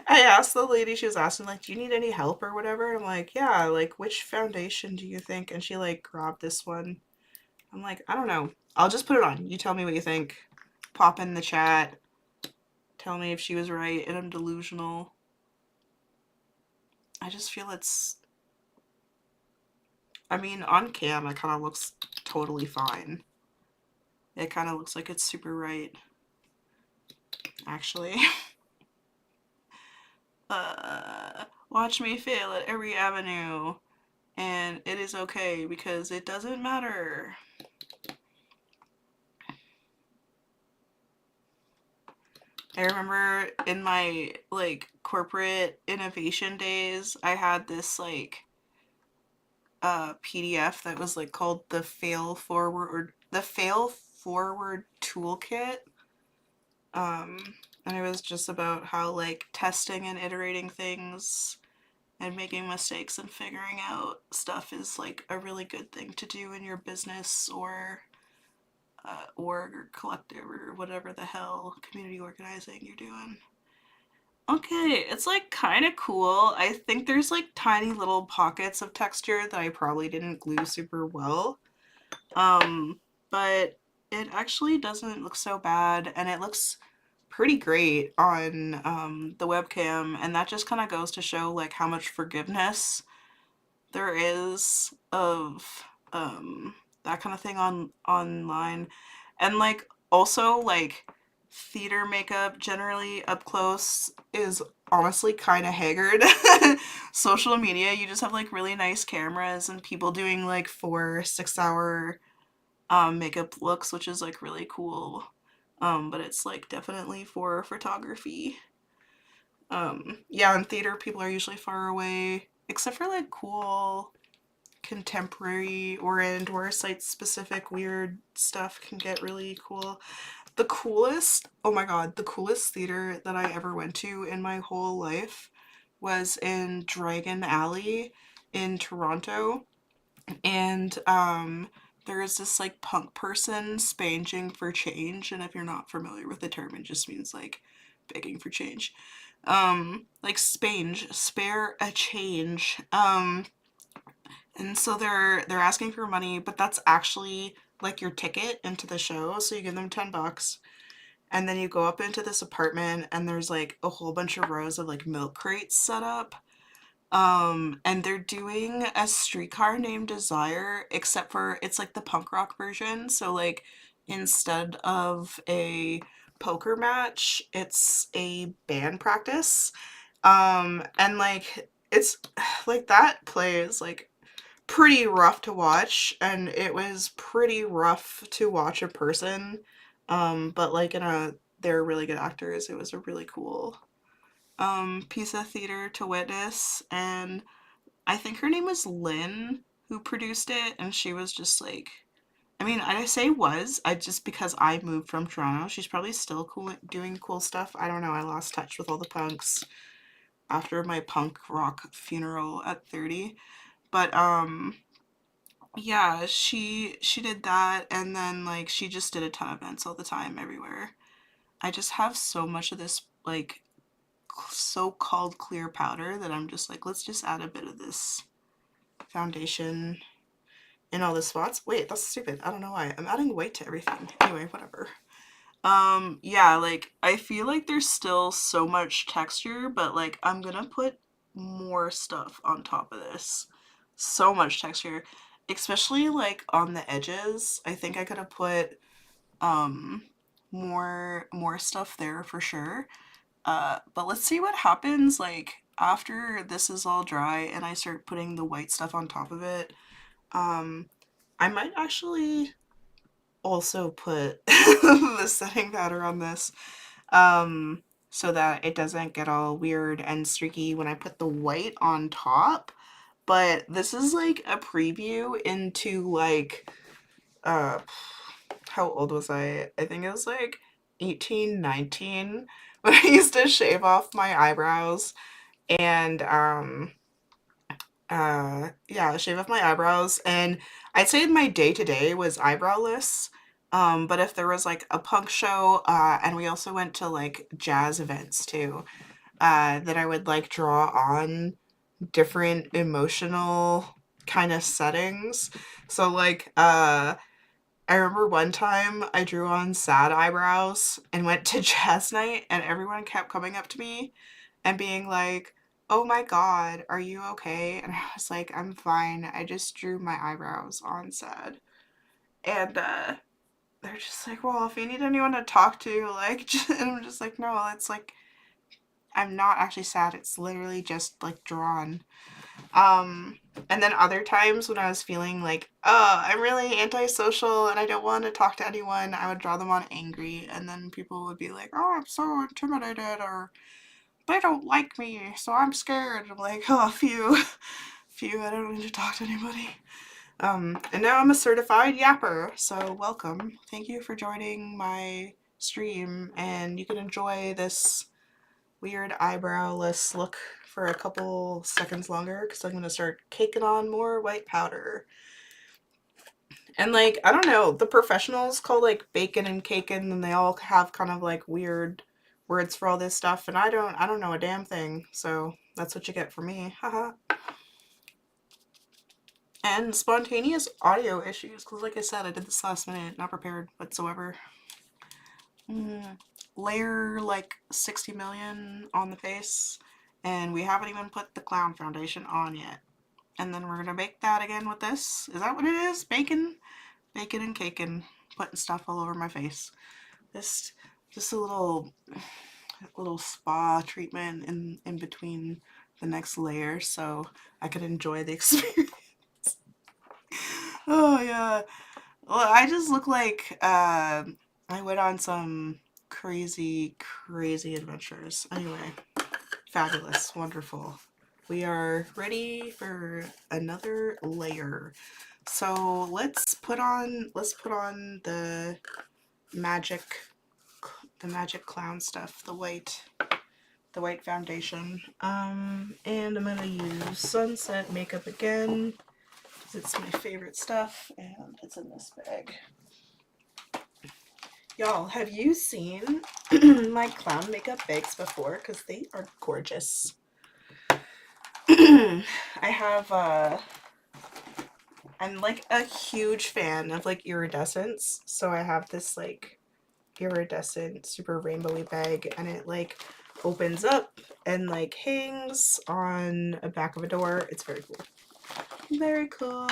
asked the lady, she was asking like, do you need any help or whatever? I'm like, yeah, like which foundation do you think? And she like grabbed this one. I'm like, I don't know. I'll just put it on. You tell me what you think. Pop in the chat. Tell me if she was right and I'm delusional. I just feel it's. I mean, on cam, it kind of looks totally fine. It kind of looks like it's super right, actually. Watch me fail at every avenue, and it is okay because it doesn't matter. I remember in my like corporate innovation days, I had this like PDF that was like called the Fail Forward Toolkit. And it was just about how like testing and iterating things and making mistakes and figuring out stuff is like a really good thing to do in your business or org or collective or whatever the hell community organizing you're doing. Okay, it's like kind of cool. I think there's like tiny little pockets of texture that I probably didn't glue super well. Um, but it actually doesn't look so bad and it looks pretty great on the webcam, and that just kind of goes to show like how much forgiveness there is of that kind of thing online. And like also like theater makeup generally up close is honestly kind of haggard. Social media, you just have like really nice cameras and people doing like 4 6 hour makeup looks, which is like really cool. But it's like definitely for photography. Yeah, in theater, people are usually far away, except for like cool contemporary or indoor site specific weird stuff can get really cool. The coolest, oh my god, the coolest theater that I ever went to in my whole life was in Dragon Alley in Toronto. And there is this like punk person spanging for change, and if you're not familiar with the term, it just means like begging for change. Like spange, spare a change. And so they're asking for money, but that's actually like your ticket into the show. So you give them $10, and then you go up into this apartment, and there's like a whole bunch of rows of like milk crates set up. And they're doing a streetcar named Desire, except for it's like the punk rock version. So like instead of a poker match, it's a band practice. And like it's like that play is like pretty rough to watch, and it was pretty rough to watch a person. But like they're really good actors. It was a really cool piece of theater to witness, and I think her name was Lynn who produced it, and she was just like, I mean, I say was, I just because I moved from Toronto, she's probably still cool doing cool stuff. I don't know. I lost touch with all the punks after my punk rock funeral at 30. But yeah, she did that, and then like she just did a ton of events all the time everywhere. I just have so much of this like so-called clear powder that I'm just like, let's just add a bit of this foundation in all the spots. Wait, that's stupid. I don't know why. I'm adding white to everything. Anyway, whatever. Yeah, like I feel like there's still so much texture, but like I'm gonna put more stuff on top of this. So much texture, especially like on the edges. I think I could have put um more stuff there for sure. But let's see what happens like after this is all dry and I start putting the white stuff on top of it. Um, I might actually also put the setting powder on this, so that it doesn't get all weird and streaky when I put the white on top. But this is like a preview into like, uh, how old was I? I think it was like 18, 19 when I used to shave off my eyebrows and yeah, shave off my eyebrows, and I'd say my day to day was eyebrowless. But if there was like a punk show, and we also went to like jazz events too, that I would like draw on different emotional kind of settings. So like I remember one time I drew on sad eyebrows and went to jazz night, and everyone kept coming up to me and being like, "Oh my god, are you okay?" And I was like, "I'm fine. I just drew my eyebrows on sad." And they're just like, "Well, if you need anyone to talk to, like," and I'm just like, "No, it's like I'm not actually sad. It's literally just like drawn." Um, and then other times when I was feeling like, oh, I'm really antisocial and I don't want to talk to anyone, I would draw them on angry, and then people would be like, "Oh, I'm so intimidated," or "They don't like me, so I'm scared." I'm like, "Oh, phew, I don't need to talk to anybody." And now I'm a certified yapper, so welcome. Thank you for joining my stream, and you can enjoy this weird eyebrowless look for a couple seconds longer because I'm going to start caking on more white powder. And like, I don't know, the professionals call like bacon and cakin, and they all have kind of like weird words for all this stuff, and I don't know a damn thing. So that's what you get from me. Haha. And spontaneous audio issues, because like I said, I did this last minute, not prepared whatsoever. Layer like 60 million on the face, and we haven't even put the clown foundation on yet. And then we're gonna bake that again with this. Is that what it is? Bacon? Bacon and caking. Putting stuff all over my face. This just a little spa treatment in between the next layer so I could enjoy the experience. Oh yeah. Well, I just look like I went on some crazy adventures. Anyway, fabulous, wonderful. We are ready for another layer. So let's put on magic the magic clown stuff, the white foundation. And I'm gonna use Sunset makeup again because it's my favorite stuff, and it's in this bag. Y'all, have you seen my clown makeup bags before? Because they are gorgeous. I have I'm like a huge fan of like iridescence, so I have this like iridescent super rainbowy bag, and it like opens up and like hangs on a back of a door. It's very cool. Very cool.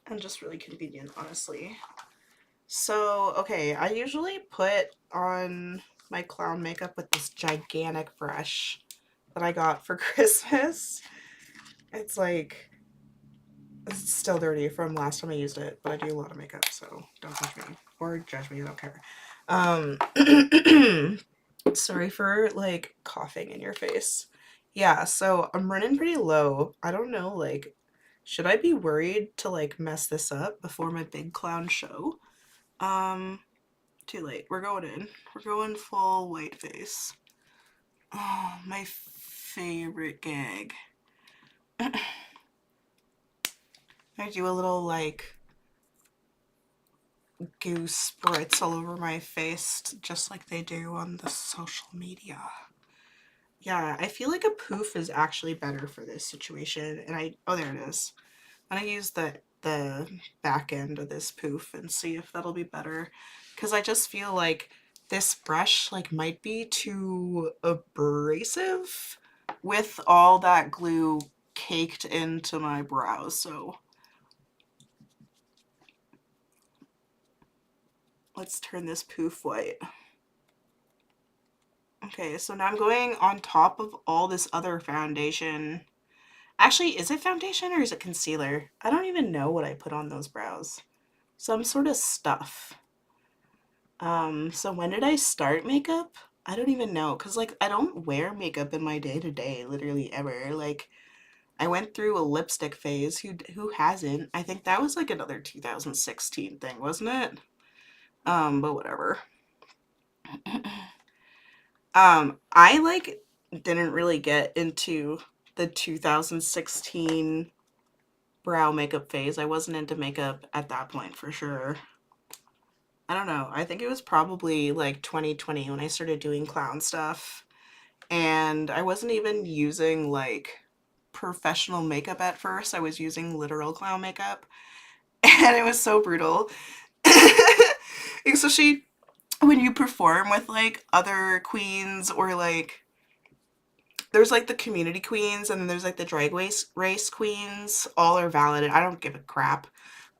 And just really convenient, honestly. So, okay, I usually put on my clown makeup with this gigantic brush that I got for Christmas. It's like, it's still dirty from last time I used it, but I do a lot of makeup, so don't judge me. Or judge me, I don't care. Sorry for like coughing in your face. Yeah, so I'm running pretty low. I don't know, like, should I be worried to like mess this up before my big clown show? Um, Too late. We're going in. We're going full white face. Oh, my favorite gag. I do a little like goo spritz all over my face, just like they do on the social media. Yeah, I feel like a poof is actually better for this situation. And oh, there it is. I'm gonna use the back end of this poof and see if that'll be better. Because I just feel like this brush like might be too abrasive with all that glue caked into my brows. So let's turn this poof white. Okay, so now I'm going on top of all this other foundation. Actually, is it foundation or is it concealer? I don't even know what I put on those brows. Some sort of stuff. So when did I start makeup? I don't even know, cause like I don't wear makeup in my day to day, literally ever. Like I went through a lipstick phase. Who hasn't? I think that was like another 2016 thing, wasn't it? But whatever. I like didn't really get into the 2016 brow makeup phase. I wasn't into makeup at that point for sure. I don't know. I think it was probably like 2020 when I started doing clown stuff. And I wasn't even using like professional makeup at first. I was using literal clown makeup. And it was so brutal. Especially when you perform with like other queens or like there's like the community queens and then there's like the race queens. All are valid. I don't give a crap.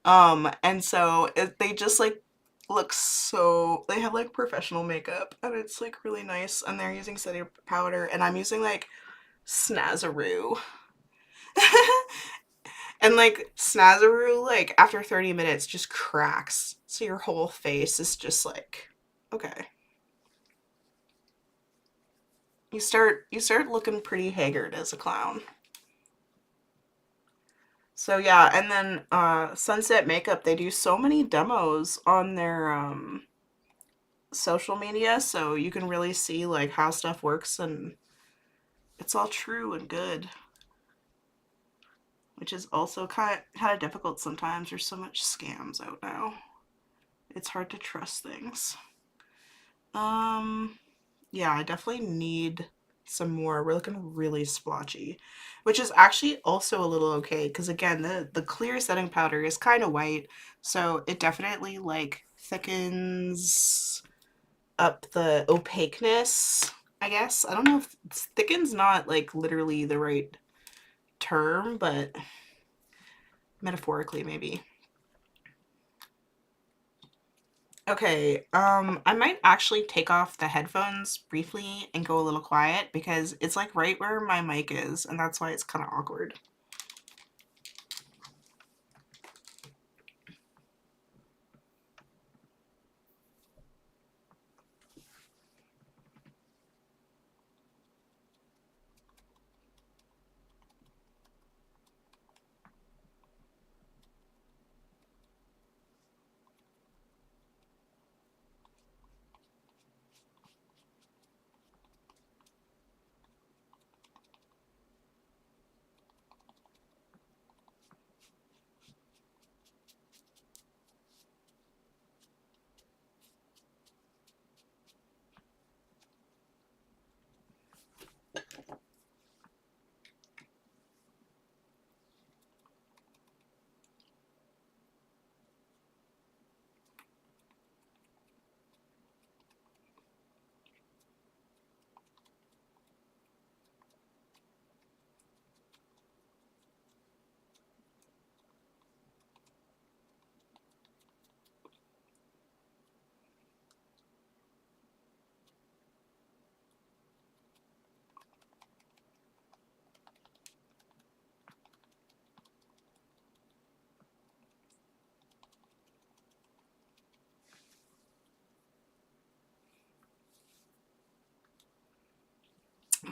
And so they just like look so they have like professional makeup and it's like really nice and they're using setting powder and I'm using like Snazaroo. And like Snazaroo like after 30 minutes just cracks. So your whole face is just like okay. You start looking pretty haggard as a clown. So yeah, and then Sunset Makeup, they do so many demos on their social media so you can really see like how stuff works and it's all true and good, which is also kind of difficult sometimes. There's so much scams out now. It's hard to trust things. Um yeah, I definitely need some more. We're looking really splotchy, which is actually also a little okay because again, the clear setting powder is kind of white, so it definitely like thickens up the opaqueness, I guess. I don't know if thicken's not like literally the right term, but metaphorically maybe. Okay, I might actually take off the headphones briefly and go a little quiet because it's like right where my mic is, and that's why it's kind of awkward.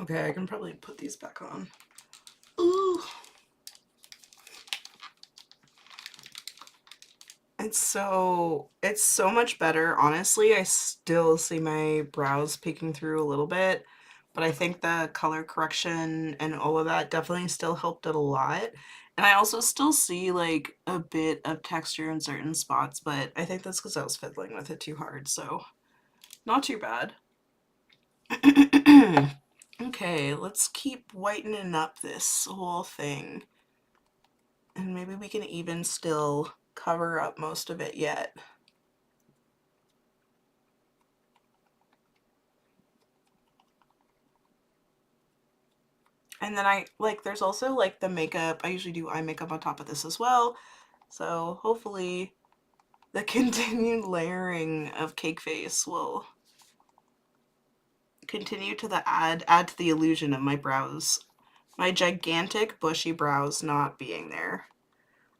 Okay, I can probably put these back on. Ooh. It's so much better. Honestly, I still see my brows peeking through a little bit, but I think the color correction and all of that definitely still helped it a lot. And I also still see like a bit of texture in certain spots, but I think that's because I was fiddling with it too hard, so not too bad. Okay, let's keep whitening up this whole thing. And maybe we can even still cover up most of it yet. And then there's also like the makeup. I usually do eye makeup on top of this as well. So hopefully the continued layering of cake face will continue to add to the illusion of my brows. My gigantic bushy brows not being there.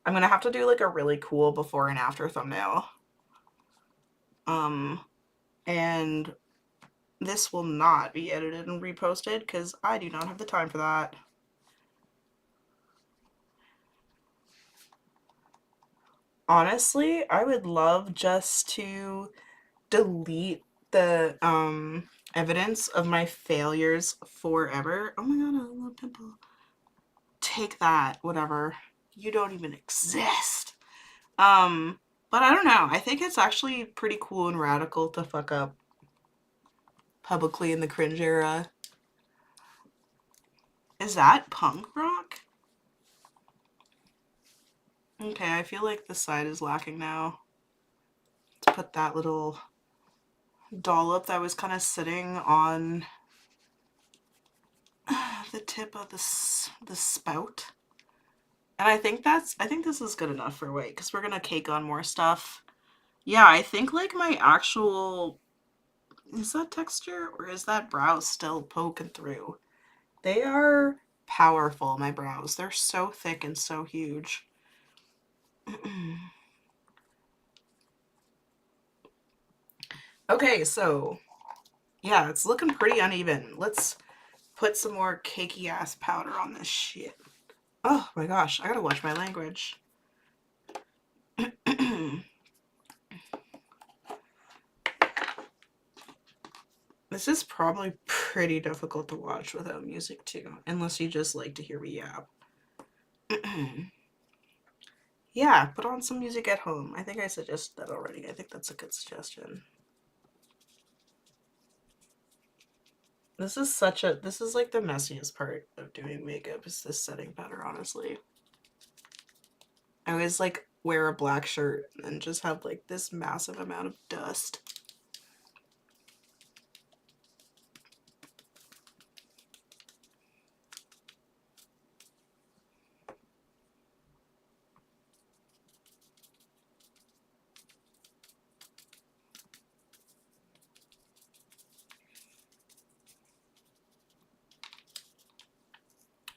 I'm gonna have to do like a really cool before and after thumbnail. And this will not be edited and reposted because I do not have the time for that. Honestly, I would love just to delete the evidence of my failures forever. Oh my god, a little pimple. Take that, whatever. You don't even exist. But I don't know. I think it's actually pretty cool and radical to fuck up publicly in the cringe era. Is that punk rock? Okay, I feel like the side is lacking now. Let's put that little dollop that was kind of sitting on the tip of the spout. And I think this is good enough for white because we're gonna cake on more stuff. Yeah, I think like my actual, is that texture or is that brow still poking through? They are powerful, my brows. They're so thick and so huge. Okay, so yeah, it's looking pretty uneven. Let's put some more cakey ass powder on this shit. Oh my gosh, I gotta watch my language. This is probably pretty difficult to watch without music too, unless you just like to hear me yap. Yeah, put on some music at home. I think I suggested that already. I think that's a good suggestion. This is like the messiest part of doing makeup is this setting powder, honestly. I always like wear a black shirt and just have like this massive amount of dust.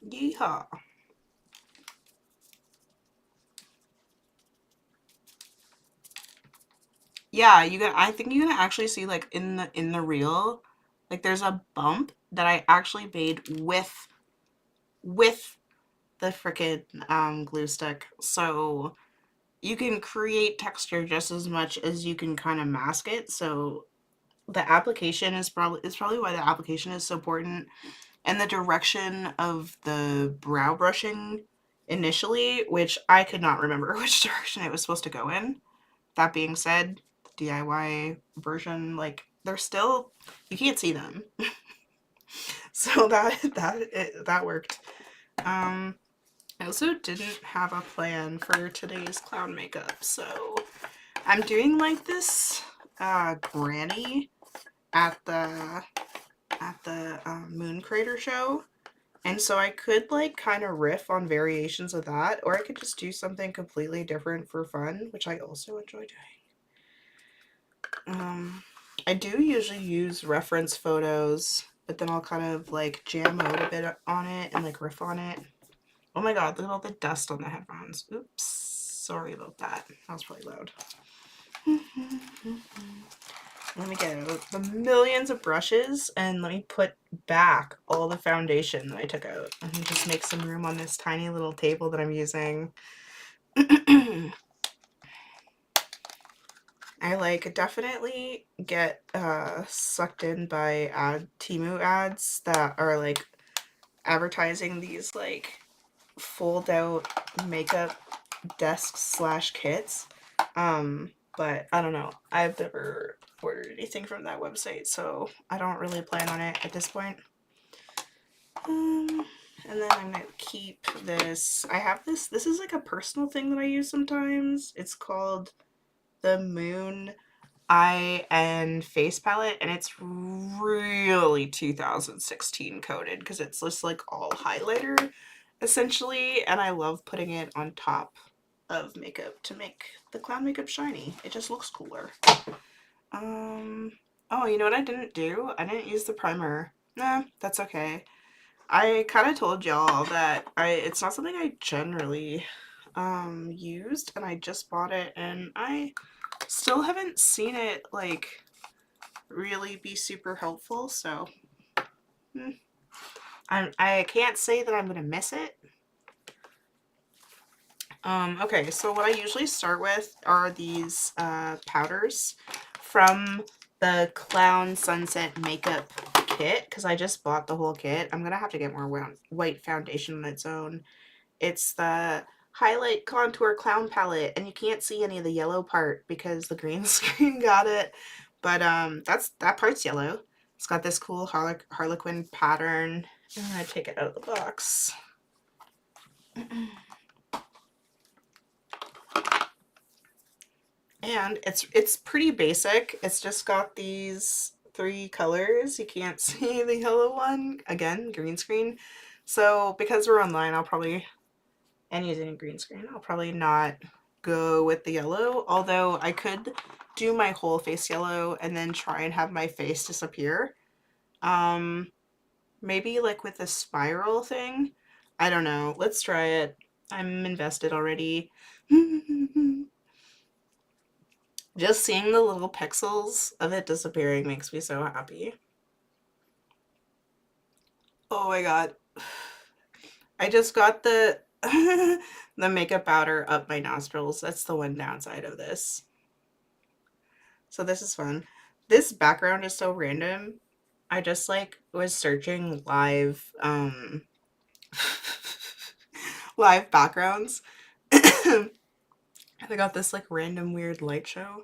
Yeehaw. Yeah, I think you're gonna actually see like in the reel, like there's a bump that I actually made with the frickin' glue stick. So you can create texture just as much as you can kind of mask it. So the application is probably why the application is so important. And the direction of the brow brushing initially, which I could not remember which direction it was supposed to go in. That being said, the DIY version, like they're still, you can't see them. So that worked. I also didn't have a plan for today's clown makeup, so I'm doing like this granny at the moon crater show, and so I could like kind of riff on variations of that, or I could just do something completely different for fun, which I also enjoy doing. I do usually use reference photos, but then I'll kind of like jam out a bit on it and like riff on it. Oh my god, look at all the dust on the headphones. Oops, sorry about that. That was probably loud. Let me get out the millions of brushes and let me put back all the foundation that I took out. And just make some room on this tiny little table that I'm using. And I like definitely get sucked in by Temu ads that are like advertising these like fold out makeup desks slash kits. But I don't know. I've never ordered anything from that website, so I don't really plan on it at this point. And then I'm gonna keep this. I have this. This is like a personal thing that I use sometimes. It's called the Moon Eye and Face Palette, and it's really 2016 coded because it's just like all highlighter essentially, and I love putting it on top of makeup to make the clown makeup shiny. It just looks cooler. Oh, you know what I didn't do? I didn't use the primer. Nah, that's okay. I kind of told y'all that it's not something I generally used, and I just bought it, and I still haven't seen it like really be super helpful, so I can't say that I'm gonna miss it. Okay, so what I usually start with are these powders from the Clown Sunset Makeup Kit, because I just bought the whole kit. I'm gonna have to get more white foundation on its own. It's the Highlight Contour Clown Palette, and you can't see any of the yellow part because the green screen got it, but that part's yellow. It's got this cool Harlequin pattern. I'm gonna take it out of the box. And it's pretty basic. It's just got these three colors. You can't see the yellow one. Again, green screen. So because we're online, and using a green screen, I'll probably not go with the yellow. Although I could do my whole face yellow and then try and have my face disappear. Maybe like with a spiral thing. I don't know. Let's try it. I'm invested already. Just seeing the little pixels of it disappearing makes me so happy. Oh my god. I just got the the makeup powder up my nostrils. That's the one downside of this. So this is fun. This background is so random. I just like was searching live live backgrounds. I got this like random weird light show.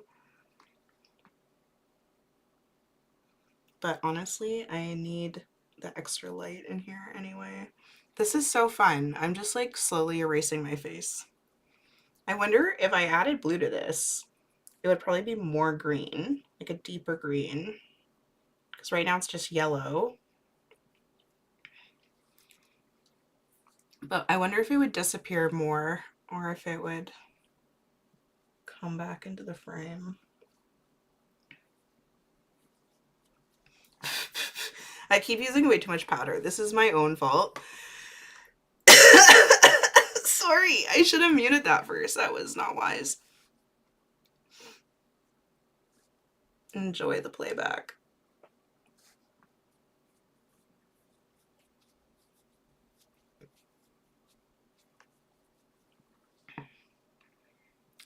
But honestly, I need the extra light in here anyway. This is so fun. I'm just like slowly erasing my face. I wonder if I added blue to this, it would probably be more green, like a deeper green. Because right now it's just yellow. But I wonder if it would disappear more or if it would come back into the frame. I keep using way too much powder. This is my own fault. Sorry, I should have muted that first. That was not wise. Enjoy the playback.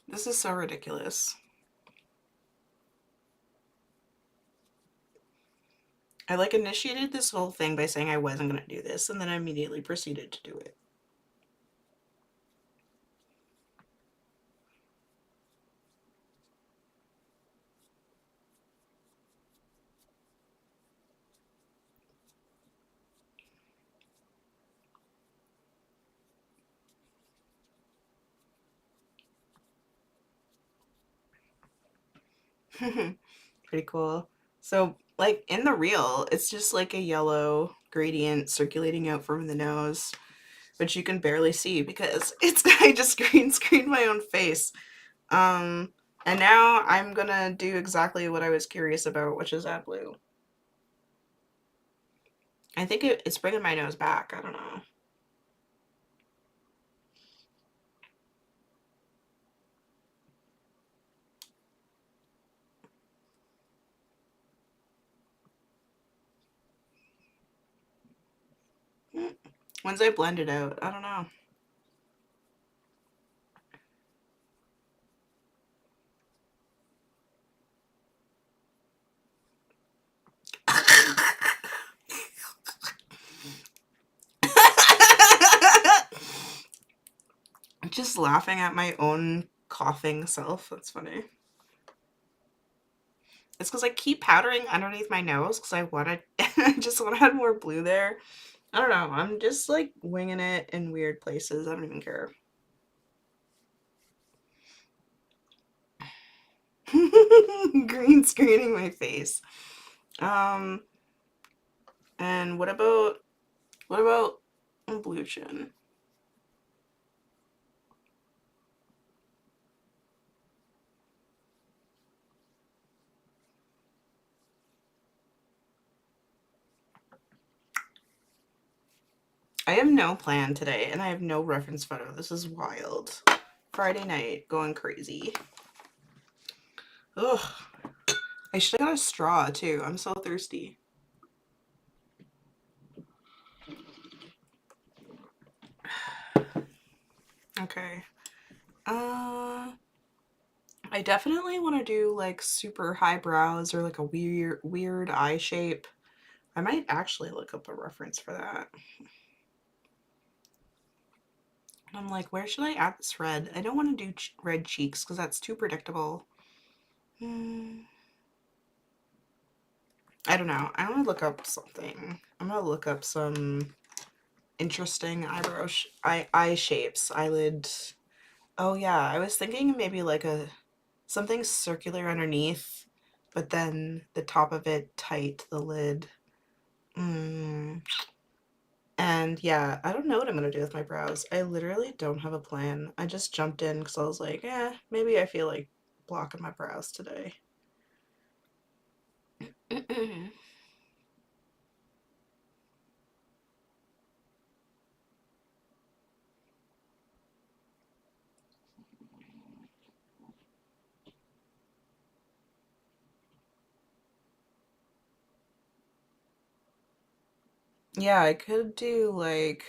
This is so ridiculous. I like initiated this whole thing by saying I wasn't going to do this, and then I immediately proceeded to do it. Pretty cool. So, like in the reel, it's just like a yellow gradient circulating out from the nose, which you can barely see because I just green screened my own face. And now I'm gonna do exactly what I was curious about, which is add blue. I think it's bringing my nose back. I don't know. Once I blend it out, I don't know. Just laughing at my own coughing self. That's funny. It's because I keep powdering underneath my nose because I want to, I just want to add more blue there. I don't know. I'm just like winging it in weird places. I don't even care. Green screening my face. Um, and what about blue chin? I have no plan today, and I have no reference photo. This is wild. Friday night, going crazy. Ugh. I should have got a straw too. I'm so thirsty. Okay. Uh, I definitely want to do like super high brows or like a weird eye shape. I might actually look up a reference for that. I'm like, where should I add this red? I don't want to do red cheeks because that's too predictable. Hmm. I don't know. I want to look up something. I'm gonna look up some interesting eye shapes, eyelid. Oh yeah, I was thinking maybe like a something circular underneath, but then the top of it tight, the lid. Mm. And yeah, I don't know what I'm gonna do with my brows. I literally don't have a plan. I just jumped in because I was like, maybe I feel like blocking my brows today. Yeah, I could do like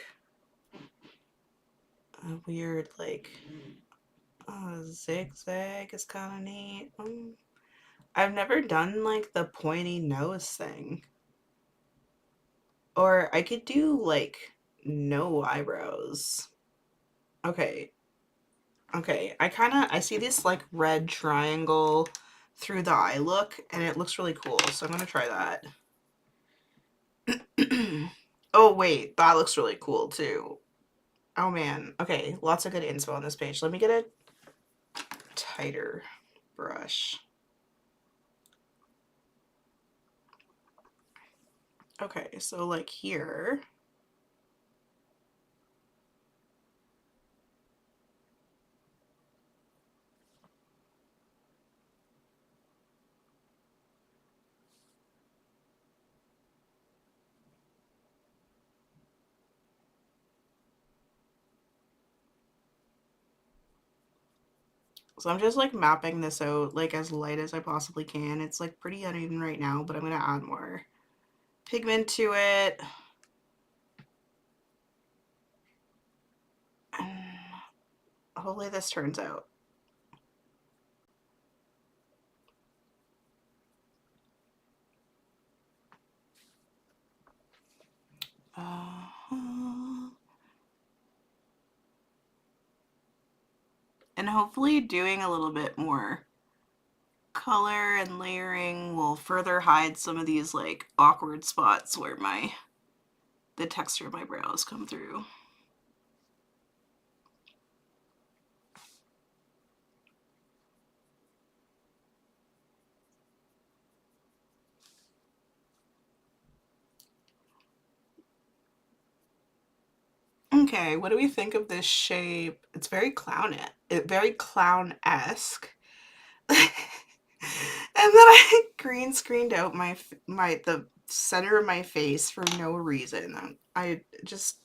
a weird like zigzag is kind of neat. I've never done like the pointy nose thing. Or I could do like no eyebrows. Okay. Okay. I see this like red triangle through the eye look and it looks really cool. So I'm going to try that. Oh wait, that looks really cool too. Oh man. Okay, lots of good inspo on this page. Let me get a tighter brush. Okay, so like here. So I'm just like mapping this out like as light as I possibly can. It's like pretty uneven right now, but I'm gonna add more pigment to it. Hopefully this turns out. Uh, and hopefully doing a little bit more color and layering will further hide some of these like awkward spots where the texture of my brows come through. Okay, what do we think of this shape? It's very very clown-esque. And then I green screened out the center of my face for no reason. I just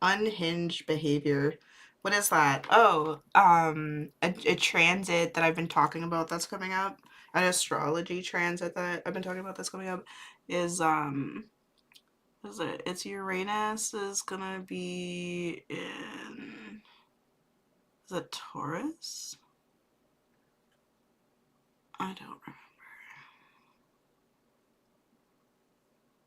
unhinged behavior. What is that? Oh, a transit that I've been talking about that's coming up. An astrology transit that I've been talking about that's coming up is what is it? It's Uranus is gonna be in, is it Taurus? I don't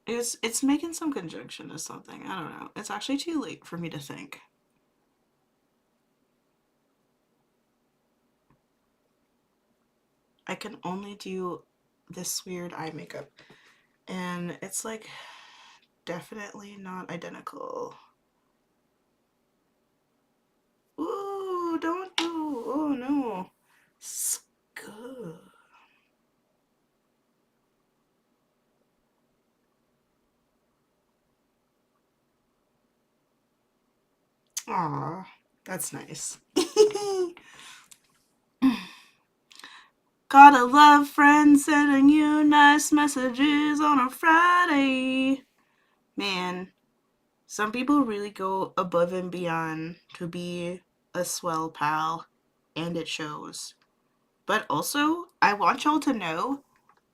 remember. It's making some conjunction to something. I don't know. It's actually too late for me to think. I can only do this weird eye makeup. And it's like definitely not identical. Ooh, don't do. Oh no. Good. Aw, that's nice. Gotta love friends sending you nice messages on a Friday. Man, some people really go above and beyond to be a swell pal, and it shows. But also, I want y'all to know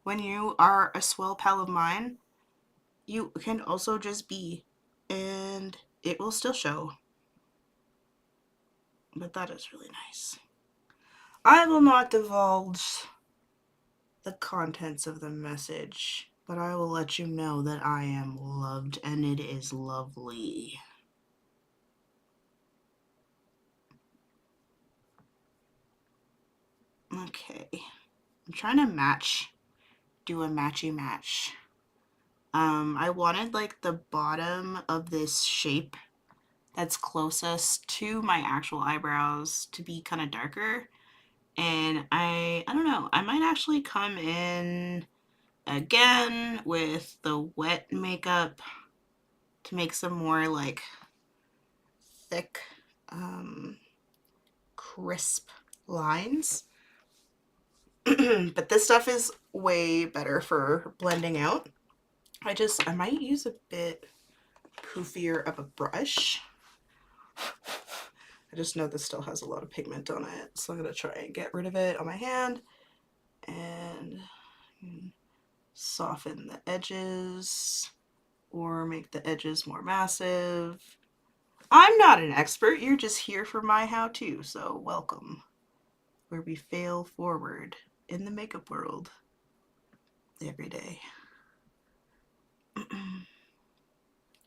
when you are a swell pal of mine, you can also just be, and it will still show. But that is really nice. I will not divulge the contents of the message, but I will let you know that I am loved and it is lovely. Okay. I'm trying to do a matchy match. I wanted like the bottom of this shape that's closest to my actual eyebrows to be kind of darker. And I don't know, I might actually come in again with the wet makeup to make some more like thick, um, crisp lines. But this stuff is way better for blending out. I might use a bit poofier of a brush. I just know this still has a lot of pigment on it, so I'm going to try and get rid of it on my hand and soften the edges or make the edges more massive. I'm not an expert, you're just here for my how-to, so welcome, where we fail forward in the makeup world every day.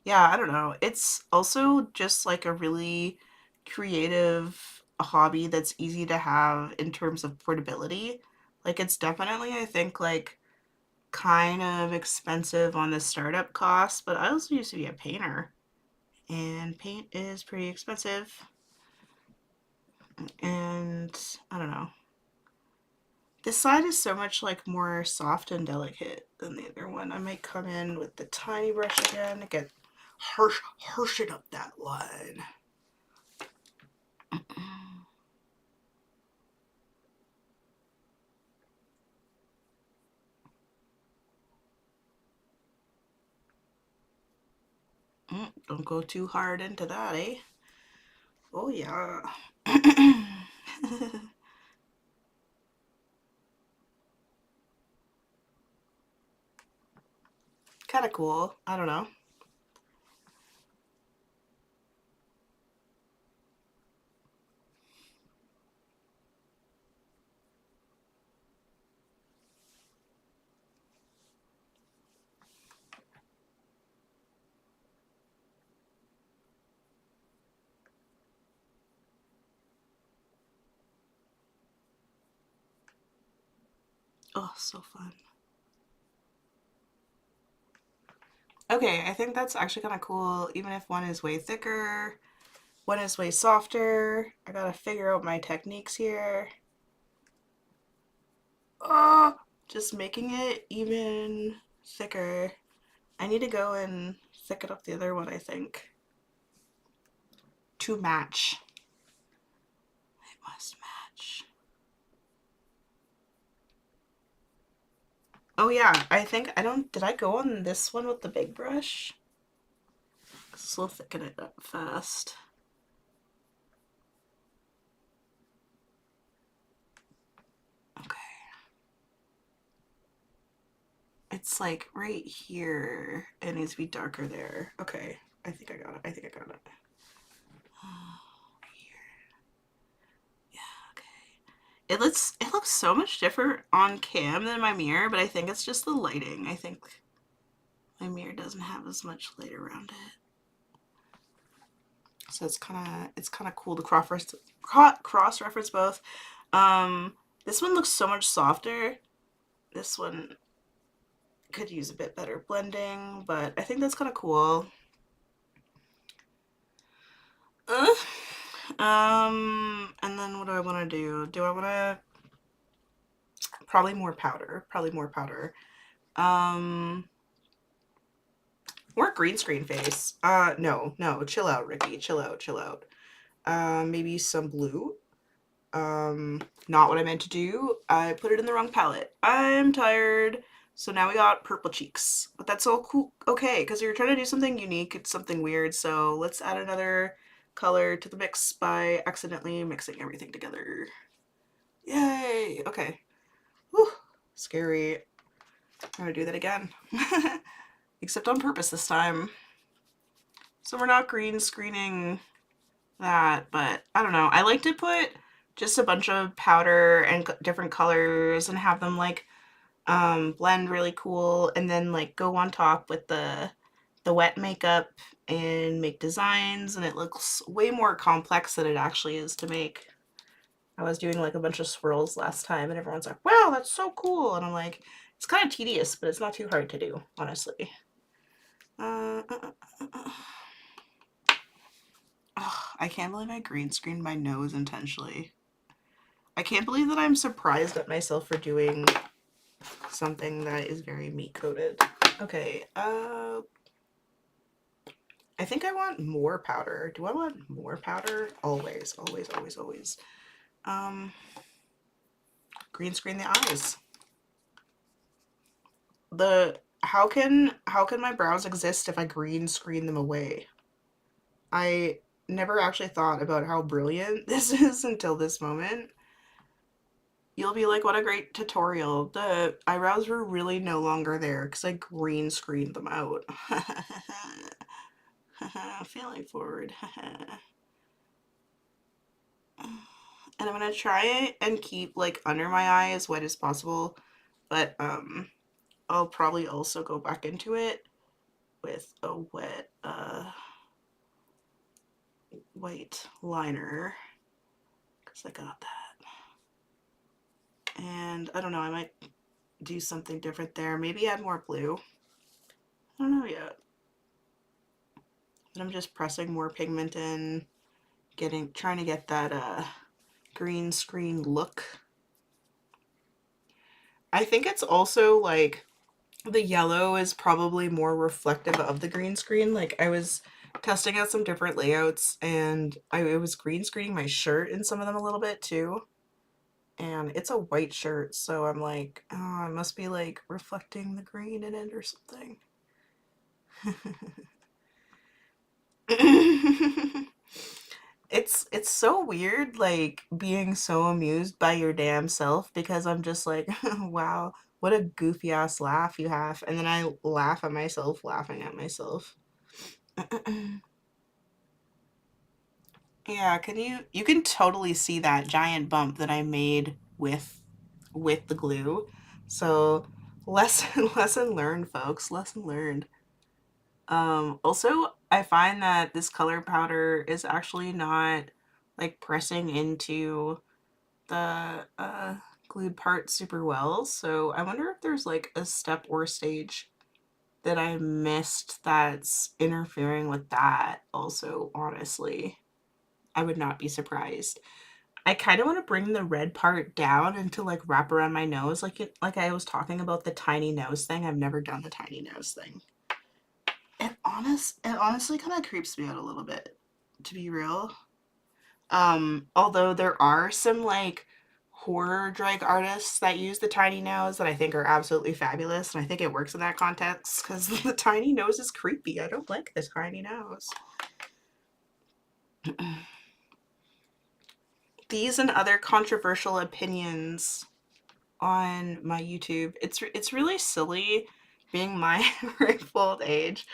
Yeah, I don't know. It's also just like a really creative hobby that's easy to have in terms of portability. Like it's definitely, I think, like kind of expensive on the startup cost, but I also used to be a painter and paint is pretty expensive. And I don't know. This side is so much like more soft and delicate than the other one. I might come in with the tiny brush again to get harshing up that line. Don't go too hard into that, eh? Oh yeah. Kind of cool. I don't know. Oh, so fun. Okay, I think that's actually kind of cool, even if one is way thicker, one is way softer. I gotta figure out my techniques here. Oh, just making it even thicker. I need to go and thicken up the other one, I think, to match. It must match. Oh yeah, I think did I go on this one with the big brush? This will thicken it up fast. Okay. It's like right here. It needs to be darker there. Okay. I think I got it. I think I got it. Here. Yeah, okay. It looks so much different on cam than my mirror, but I think it's just the lighting. I think my mirror doesn't have as much light around it. So it's kind of cool to cross reference both. This one looks so much softer. This one could use a bit better blending, but I think that's kind of cool. Uh, and then what do I want to do? Do I want to probably more powder? Probably more powder. Um, More green screen face. No, no, chill out, Ricky. Chill out, chill out. Maybe some blue. Not what I meant to do. I put it in the wrong palette. I'm tired. So now we got purple cheeks. But that's all cool. Okay, because you're trying to do something unique. It's something weird. So let's add another color to the mix by accidentally mixing everything together. Yay! Okay. Whew. Scary. I'm gonna do that again. Except on purpose this time. So we're not green screening that, but I don't know. I like to put just a bunch of powder and different colors and have them like blend really cool, and then like go on top with the wet makeup and make designs, and it looks way more complex than it actually is to make. I was doing like a bunch of swirls last time and everyone's like, wow, that's so cool. And I'm like, it's kind of tedious, but it's not too hard to do, honestly. Uh, uh, uh, uh. Ugh, I can't believe I green screened my nose intentionally. I can't believe that I'm surprised at myself for doing something that is very meat coated. Okay, I think I want more powder. Do I want more powder? Always, always, always, always. Um, Green screen the eyes. How can my brows exist if I green screen them away? I never actually thought about how brilliant this is until this moment. You'll be like, what a great tutorial. The eyebrows were really no longer there because I green screened them out. Failing forward. And I'm gonna try and keep like under my eye as wet as possible, but I'll probably also go back into it with a wet white liner because I got that. And I don't know, I might do something different there. Maybe add more blue. I don't know yet. But I'm just pressing more pigment in, trying to get that green screen look. I think it's also like the yellow is probably more reflective of the green screen. Like I was testing out some different layouts and I was green screening my shirt in some of them a little bit too. And it's a white shirt, so I'm like, oh, it must be like reflecting the green in it or something. It's so weird like being so amused by your damn self because I'm just like, wow, what a goofy ass laugh you have. And then I laugh at myself laughing at myself. Yeah, you can totally see that giant bump that I made with the glue. So lesson lesson learned, folks. Lesson learned. Also, I find that this color powder is actually not like pressing into the glued part super well. So I wonder if there's like a step or stage that I missed that's interfering with that also, honestly. I would not be surprised. I kind of want to bring the red part down and to like wrap around my nose like I was talking about the tiny nose thing. I've never done the tiny nose thing. It honestly kind of creeps me out a little bit, to be real. Although there are some like horror drag artists that use the tiny nose that I think are absolutely fabulous, and I think it works in that context because the tiny nose is creepy. I don't like this tiny nose. These and other controversial opinions on my YouTube. It's really silly being my ripe old age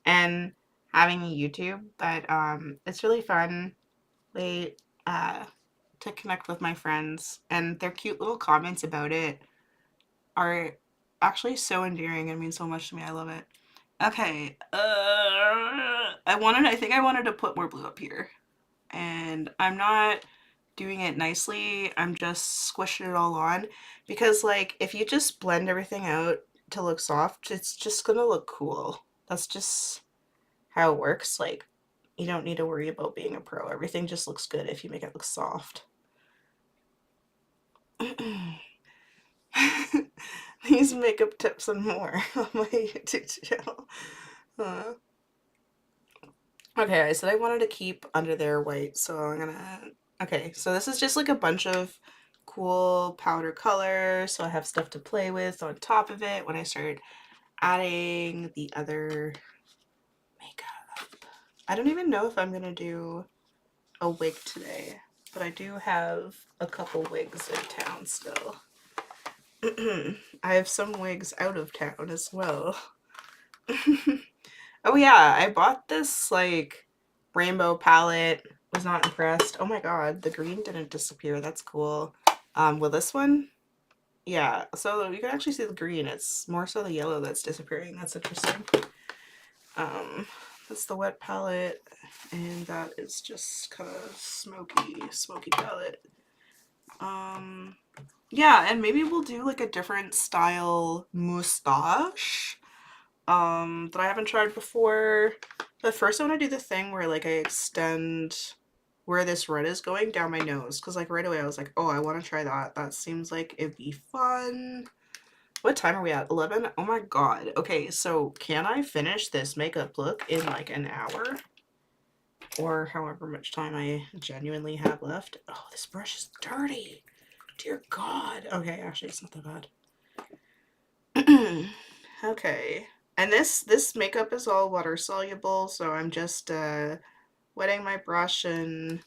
and having a YouTube, but it's really fun way to connect with my friends, and their cute little comments about it are actually so endearing and mean so much to me. I love it. Okay, I think I wanted to put more blue up here, and I'm not doing it nicely. I'm just squishing it all on because like if you just blend everything out to look soft, it's just gonna look cool. That's just how it works. Like you don't need to worry about being a pro. Everything just looks good if you make it look soft. These makeup tips and more on my YouTube channel. Uh, okay, I said I wanted to keep under there white, so I'm gonna... Okay, so this is just like a bunch of cool powder color, so I have stuff to play with on top of it when I start adding the other makeup. I don't even know if I'm gonna do a wig today, but I do have a couple wigs in town still. I have some wigs out of town as well. Oh yeah, I bought this like rainbow palette. Was not impressed. Oh my god, the green didn't disappear. That's cool. With this one, yeah. So you can actually see the green. It's more so the yellow that's disappearing. That's interesting. Um, that's the wet palette, and that is just kind of smoky palette. Yeah, and maybe we'll do like a different style moustache that I haven't tried before. But first I want to do the thing where like I extend where this red is going down my nose, because like right away I was like, oh, I want to try that. That seems like it'd be fun. What time are we at? 11? Oh my god. Okay, so can I finish this makeup look in like an hour? Or however much time I genuinely have left. Oh, this brush is dirty. Dear god. Okay, actually it's not that bad. Okay. And this makeup is all water soluble, so I'm just wetting my brush and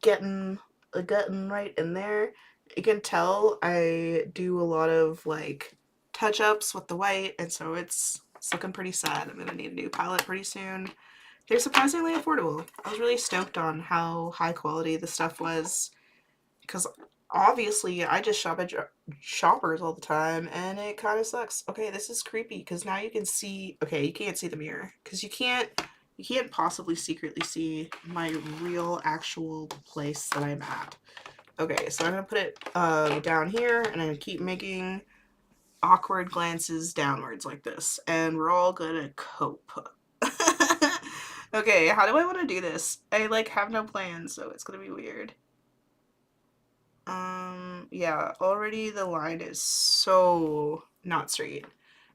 getting getting right in there. You can tell I do a lot of like touch-ups with the white, and so it's looking pretty sad. I'm gonna need a new palette pretty soon. They're surprisingly affordable. I was really stoked on how high quality the stuff was, because obviously I just shop at Shoppers all the time and it kind of sucks. Okay, this is creepy because now you can see... Okay, you can't see the mirror because you can't possibly secretly see my real actual place that I'm at. Okay, so I'm gonna put it down here, and I'm gonna keep making awkward glances downwards like this, and we're all gonna cope. Okay, how do I want to do this? I like have no plans, so it's gonna be weird. Yeah, already the line is so not straight,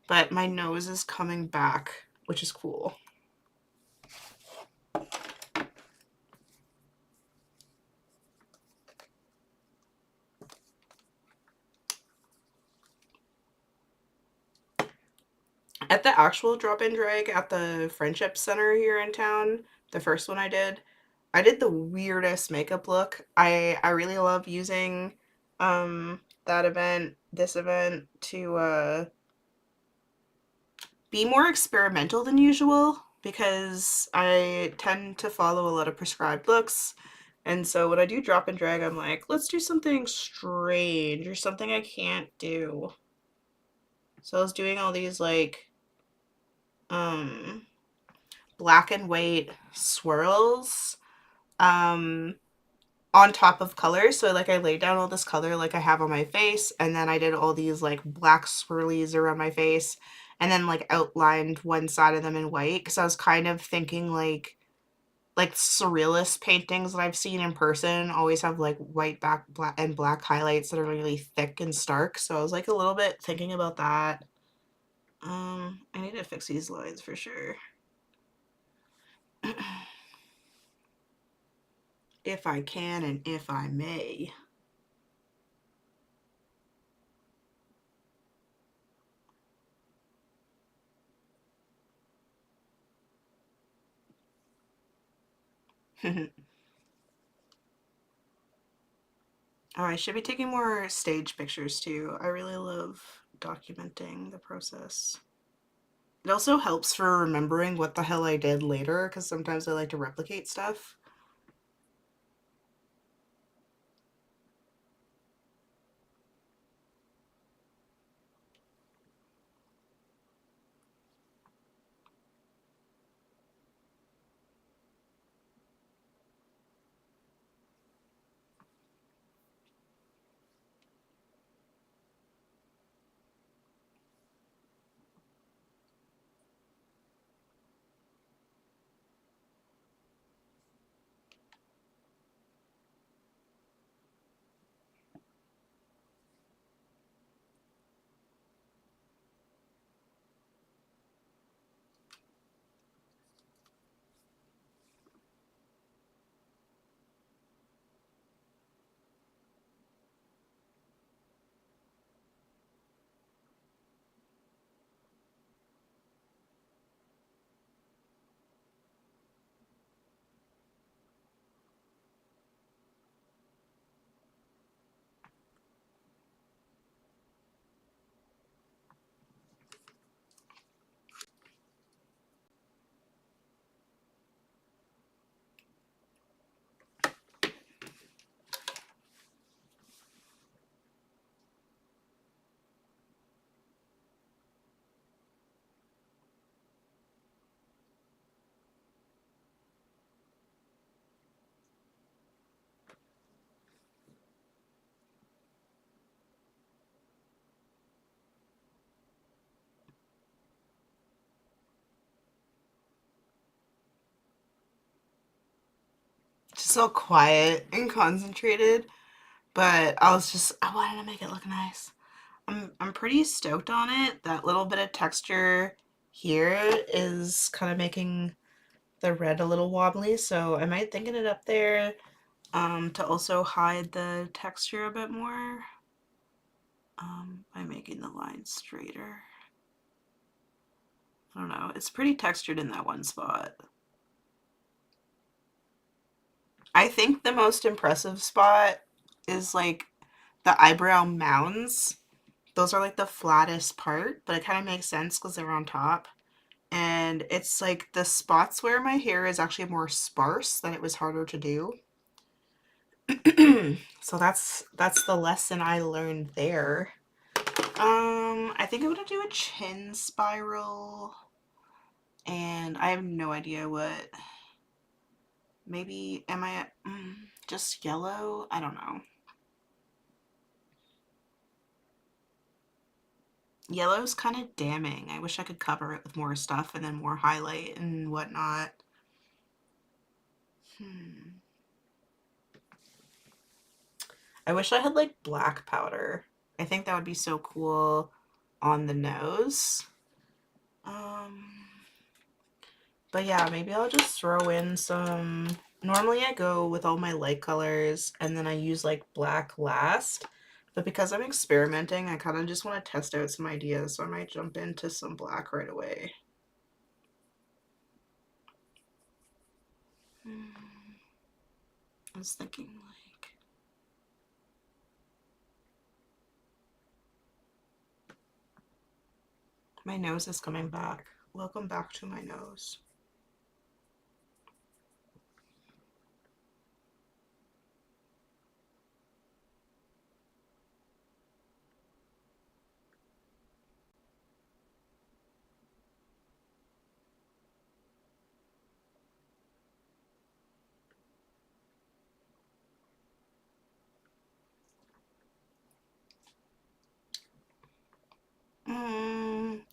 but my nose is coming back, which is cool. At the actual drop-in drag at the Friendship Center here in town, the first one I did the weirdest makeup look. I really love using that event, this event to be more experimental than usual because I tend to follow a lot of prescribed looks. And so when I do drop and drag, I'm like, let's do something strange or something I can't do. So I was doing all these like um black and white swirls um on top of color. So like I laid down all this color like I have on my face, and then I did all these like black swirlies around my face, and then like outlined one side of them in white because I was kind of thinking like surrealist paintings that I've seen in person always have like white back black and black highlights that are really thick and stark. So I was like a little bit thinking about that. I need to fix these lines for sure. If I can and if I may. Oh, I should be taking more stage pictures too. I really love documenting the process. It also helps for remembering what the hell I did later, because sometimes I like to replicate stuff. so quiet and concentrated, but I wanted to make it look nice. I'm pretty stoked on it. That little bit of texture here is kind of making the red a little wobbly, so I might thicken it up there to also hide the texture a bit more by making the line straighter. I don't know. It's pretty textured in that one spot. I think the most impressive spot is like the eyebrow mounds. Those are like the flattest part, but it kind of makes sense because they're on top. And it's like the spots where my hair is actually more sparse that it was harder to do. So that's the lesson I learned there. I think I'm gonna do a chin spiral, and I have no idea what. Maybe am I just yellow? I don't know. Yellow's kind of damning. I wish I could cover it with more stuff and then more highlight and whatnot. Hmm. I wish I had like black powder. I think that would be so cool on the nose. Um, but yeah, maybe I'll just throw in some. Normally I go with all my light colors and then I use like black last. But because I'm experimenting, I kind of just want to test out some ideas, so I might jump into some black right away. I was thinking like my nose is coming back. Welcome back to my nose.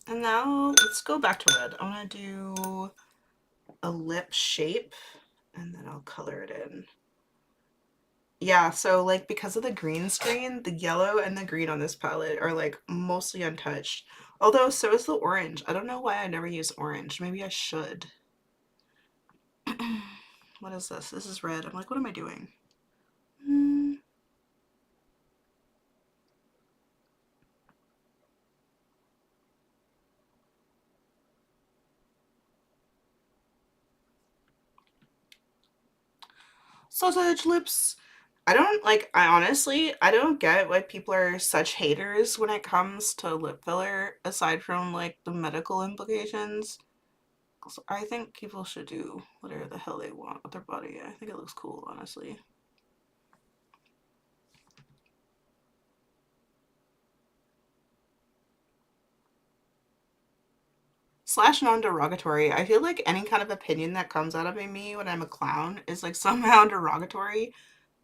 And now let's go back to red. I want to do a lip shape and then I'll color it in. Yeah, so like because of the green screen, the yellow and the green on this palette are like mostly untouched. Although so is the orange. I don't know why I never use orange. Maybe I should. What is this? This is red. I'm like, what am I doing? Mm. Sausage lips. I honestly, I don't get why people are such haters when it comes to lip filler, aside from like the medical implications. I think people should do whatever the hell they want with their body. I think it looks cool, honestly. Slash non-derogatory. I feel like any kind of opinion that comes out of me when I'm a clown is like somehow derogatory.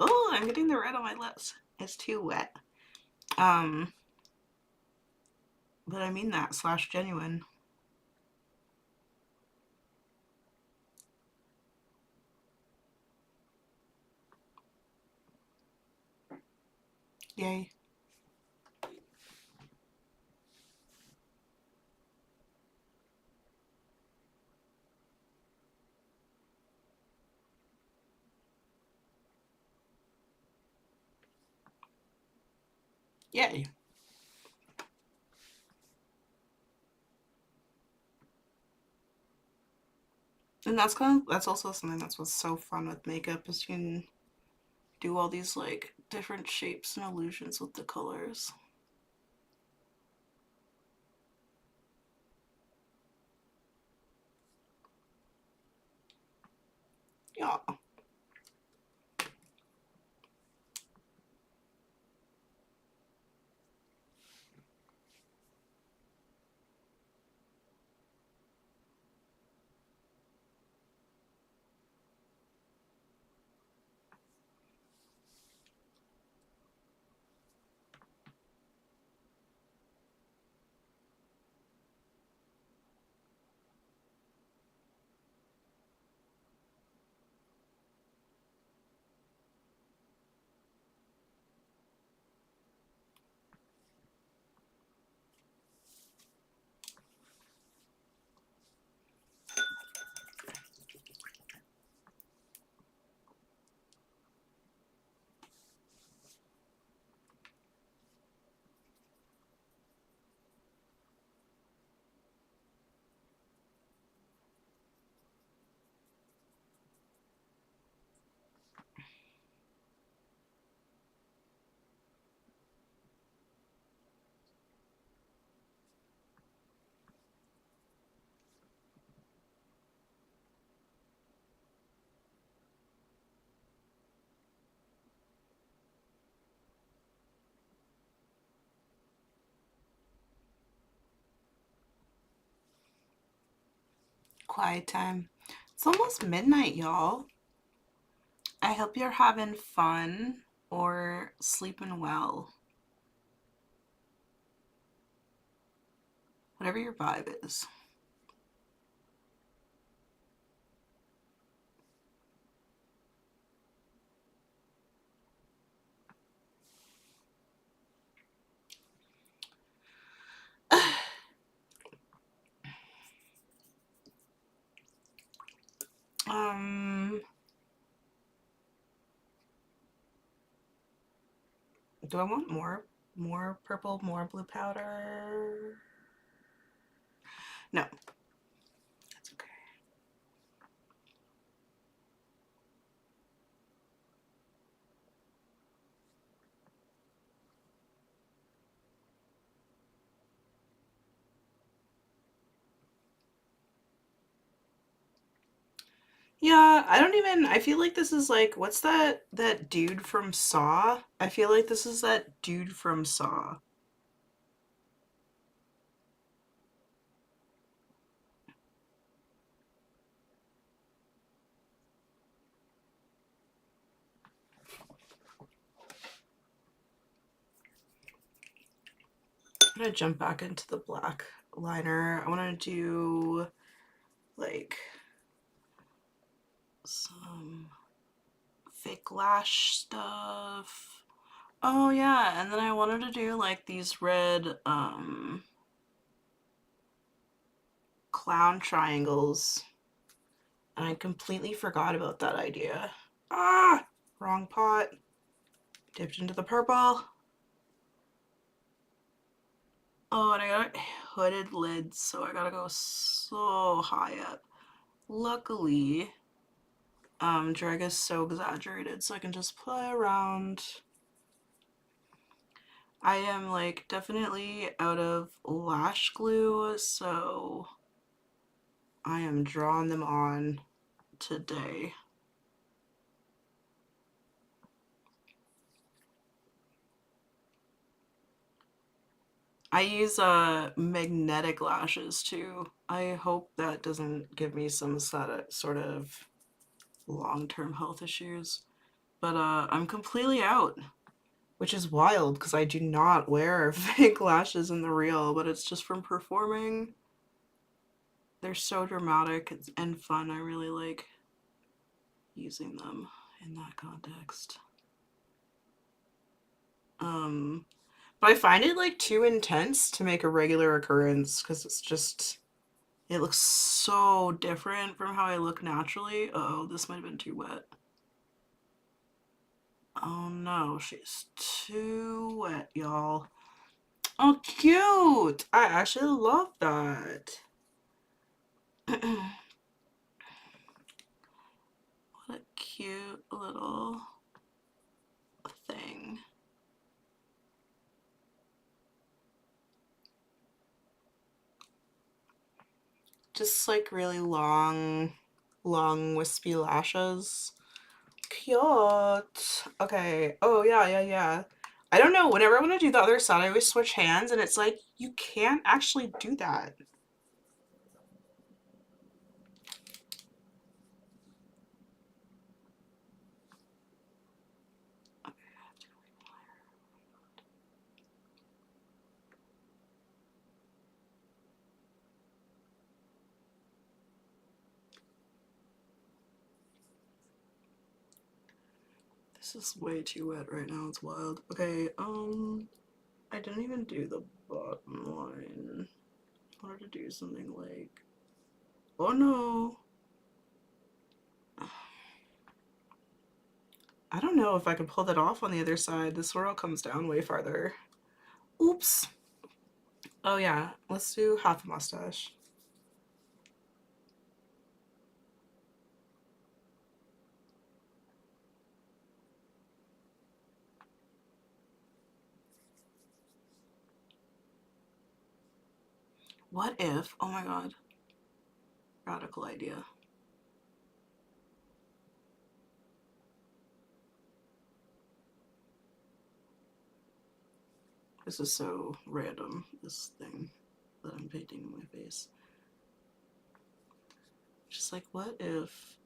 Oh, I'm getting the red on my lips. It's too wet. Um, but I mean that slash genuine. Yay. Yay. And that's also something that's what's so fun with makeup is you can do all these like different shapes and illusions with the colors. Yeah. quiet time. It's almost midnight, y'all. I hope you're having fun or sleeping well. Whatever your vibe is. Um, do I want more purple, more blue powder? No, that's okay. Yeah, I feel like this is like, what's that dude from Saw? I feel like this is that dude from Saw. I'm gonna jump back into the black liner. I want to do like some fake lash stuff. Oh yeah, and then I wanted to do like these red clown triangles. And I completely forgot about that idea. Ah, wrong pot. Dipped into the purple. Oh, and I got hooded lids, so I gotta go so high up. Luckily, drag is so exaggerated, so I can just play around. I am like definitely out of lash glue, so I am drawing them on today. I use magnetic lashes too. I hope that doesn't give me some sort of long-term health issues. But I'm completely out, which is wild because I do not wear fake lashes in the real, but it's just from performing. They're so dramatic and fun. I really like using them in that context. Um, but I find it like too intense to make a regular occurrence because it looks so different from how I look naturally. Oh, this might have been too wet. Oh no, she's too wet, y'all. Oh, cute! I actually love that. What a cute little thing. Just like really long wispy lashes. Cute. Okay. Oh, yeah, yeah, yeah. I don't know. Whenever I want to do the other side, I always switch hands, and it's like, you can't actually do that. This is way too wet right now. It's wild. Okay, I didn't even do the bottom line. I wanted to do something like, oh no. I don't know if I can pull that off on the other side. The swirl comes down way farther. Oops. Oh yeah, let's do half a mustache. What if, oh my god, radical idea. This is so random, this thing that I'm painting on my face. Just like, what if?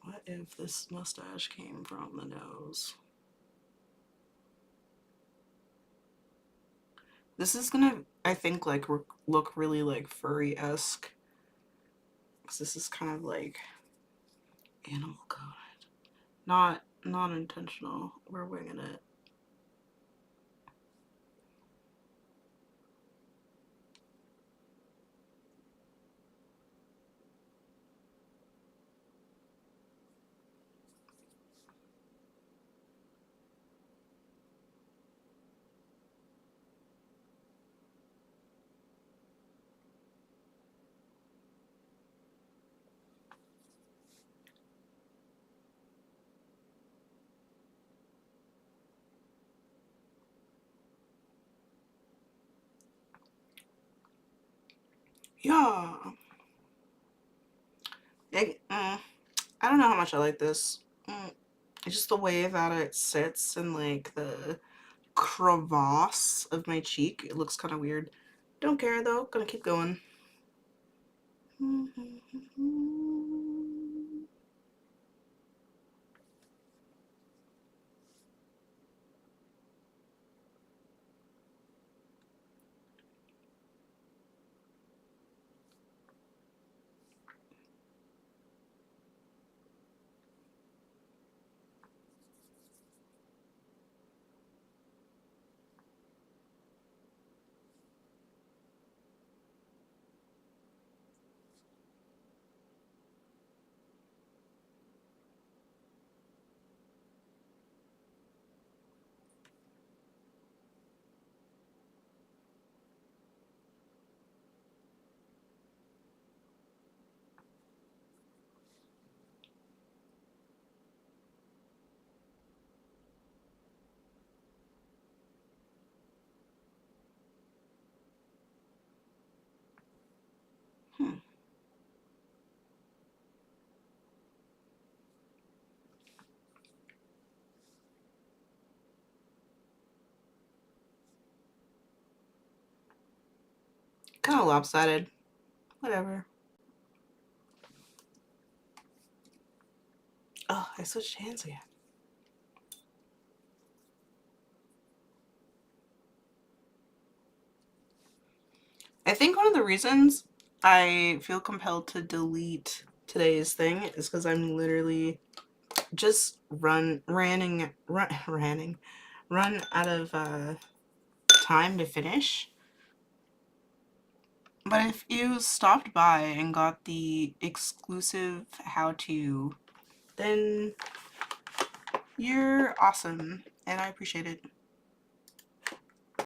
What if this mustache came from the nose? This is gonna, I think, like look really like furry-esque. Because this is kind of like animal coded. Not intentional. We're winging it. Yeah. I don't know how much I like this. It's just the way that it sits in like the crevasse of my cheek. It looks kind of weird. Don't care though. Gonna keep going. Hmm. Kind of lopsided. Whatever. Oh, I switched hands again. I think one of the reasons I feel compelled to delete today's thing is because I'm literally just run out of time to finish. But if you stopped by and got the exclusive how-to, then you're awesome and I appreciate it.